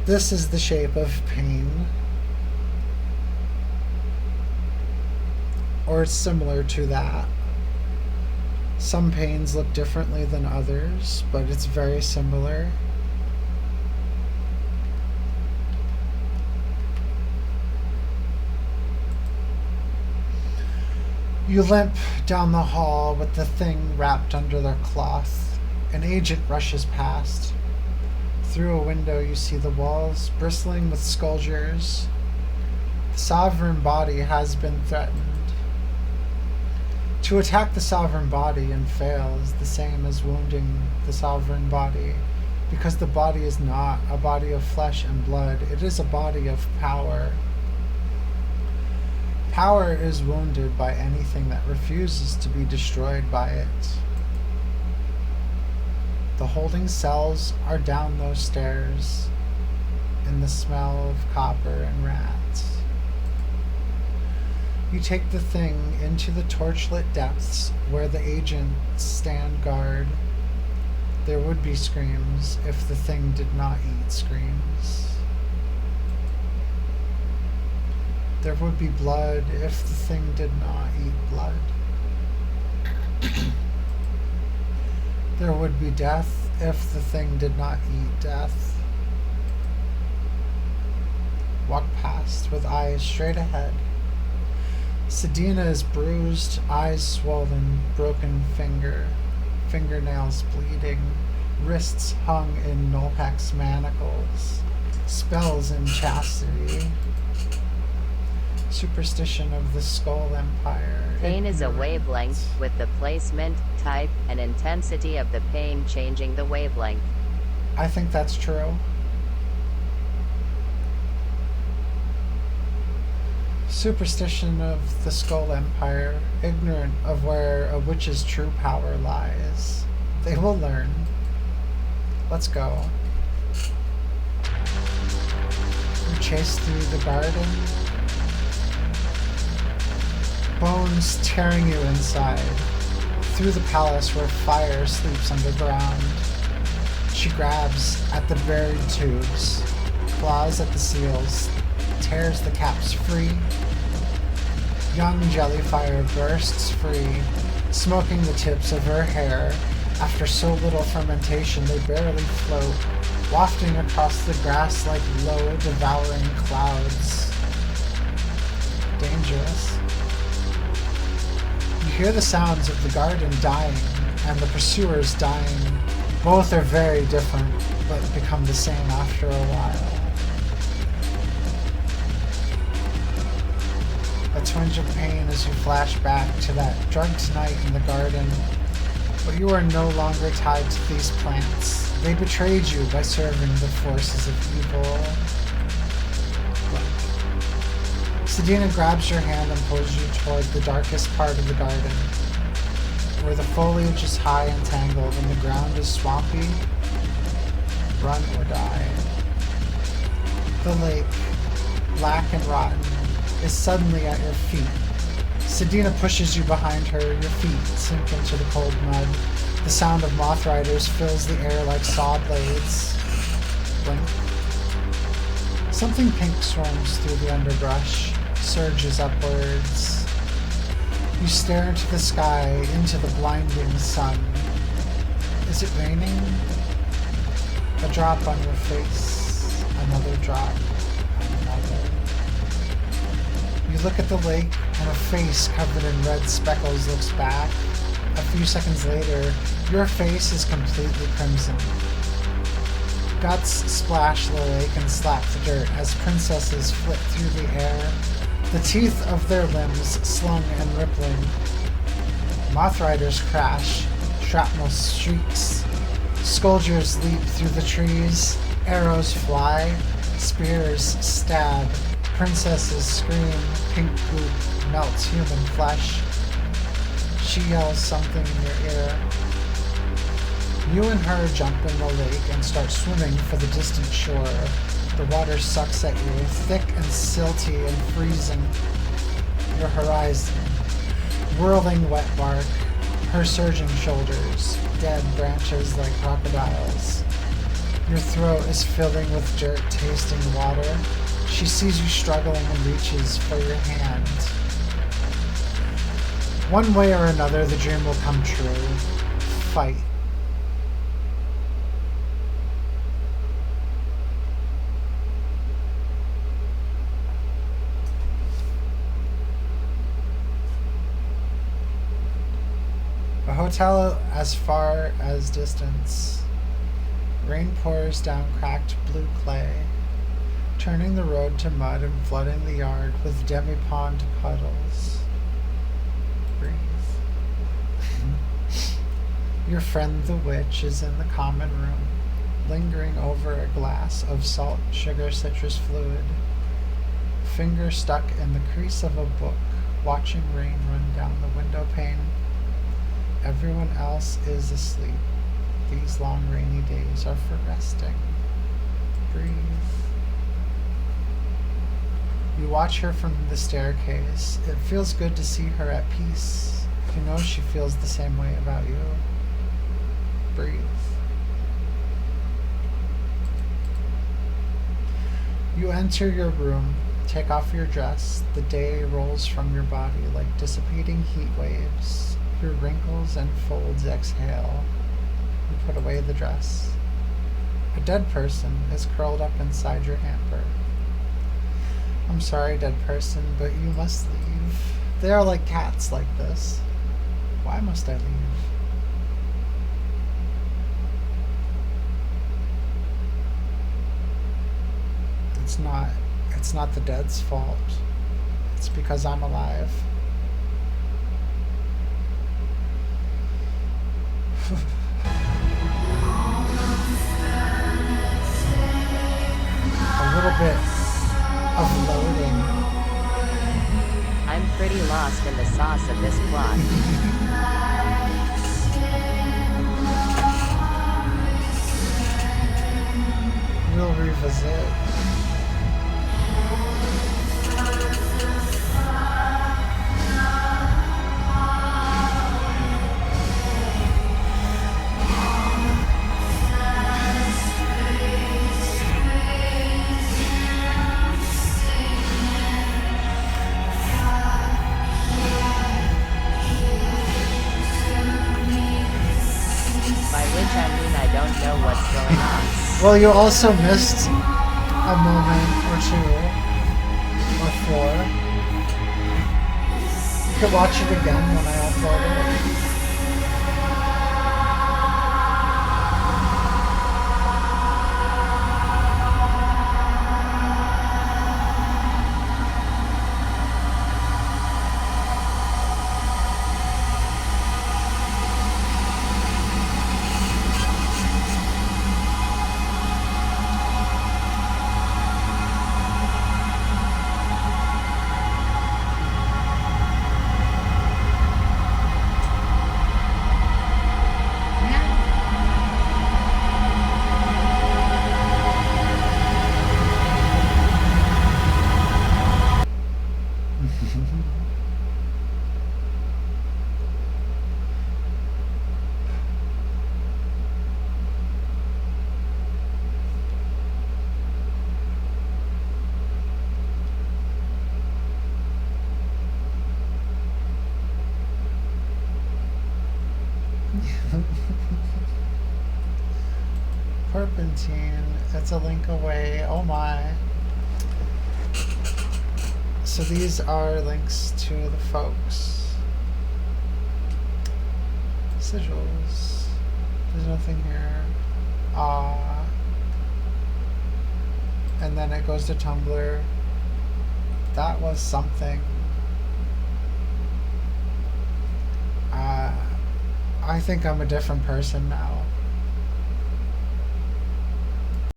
This is the shape of pain. Or it's similar to that. Some pains look differently than others, but it's very similar. You limp down the hall with the thing wrapped under their cloth. An agent rushes past. Through a window you see the walls bristling with scourgers. The sovereign body has been threatened. To attack the sovereign body and fail is the same as wounding the sovereign body, because the body is not a body of flesh and blood, it is a body of power. Power is wounded by anything that refuses to be destroyed by it. The holding cells are down those stairs, in the smell of copper and rats. You take the thing into the torchlit depths where the agents stand guard. There would be screams if the thing did not eat screams. There would be blood if the thing did not eat blood. There would be death if the thing did not eat death. Walk past with eyes straight ahead. Sedina is bruised, eyes swollen, broken fingernails bleeding, wrists hung in Nolhek's manacles, spells in chastity, superstition of the Skull Empire. Pain is a wavelength, with the placement, type, and intensity of the pain changing the wavelength. I think that's true. Superstition of the Skull Empire, ignorant of where a witch's true power lies. They will learn. Let's go. You chase through the garden. Bones tearing you inside. Through the palace where fire sleeps underground. She grabs at the buried tubes, claws at the seals, tears the caps free. Young Jellyfire bursts free, smoking the tips of her hair, After so little fermentation, they barely float, wafting across the grass like low, devouring clouds. Dangerous. You hear the sounds of the garden dying and the pursuers dying. Both are very different, but become the same after a while. A twinge of pain as you flash back to that drugged night in the garden, but you are no longer tied to these plants. They betrayed you by serving the forces of evil. Sedina grabs your hand and pulls you toward the darkest part of the garden, where the foliage is high and tangled and the ground is swampy. Run or die. The lake, black and rotten, is suddenly at your feet. Sedina pushes you behind her, your feet sink into the cold mud. The sound of moth riders fills the air like saw blades. Blink. Something pink swarms through the underbrush, surges upwards. You stare into the sky, into the blinding sun. Is it raining? A drop on your face, another drop, another. You look at the lake, and a face covered in red speckles looks back. A few seconds later, your face is completely crimson. Guts splash the lake and slap the dirt as princesses flit through the air, the teeth of their limbs slung and rippling. Moth riders crash, shrapnel shrieks, scourgers leap through the trees, arrows fly, spears stab, princesses scream, pink goop melts human flesh. She yells something in your ear. You and her jump in the lake and start swimming for the distant shore. The water sucks at you, thick and silty and freezing. Your horizon, whirling wet bark, her surging shoulders, dead branches like crocodiles. Your throat is filling with dirt tasting water. She sees you struggling and reaches for your hand. One way or another, the dream will come true. Fight. A hotel as far as distance. Rain pours down cracked blue clay, turning the road to mud and flooding the yard with demi-pond puddles. Breathe. Your friend the witch is in the common room, lingering over a glass of salt, sugar, citrus fluid, finger stuck in the crease of a book, watching rain run down the window pane. Everyone else is asleep. These long rainy days are for resting. Breathe. You watch her from the staircase. It feels good to see her at peace. You know she feels the same way about you. Breathe. You enter your room, take off your dress. The day rolls from your body like dissipating heat waves. Your wrinkles and folds exhale. You put away the dress. A dead person is curled up inside your hamper. I'm sorry, dead person, but you must leave. They are like cats like this. Why must I leave? It's not the dead's fault. It's because I'm alive. A little bit of loading. I'm pretty lost in the sauce of this plot. We'll revisit. don't know what's going on. Well, you also missed a moment or two, or 4. You could watch it again when I upload it. Serpentine, it's a link away. Oh my. So these are links to the folks. Sigils. There's nothing here. Ah. And then it goes to Tumblr. That was something. I think I'm a different person now.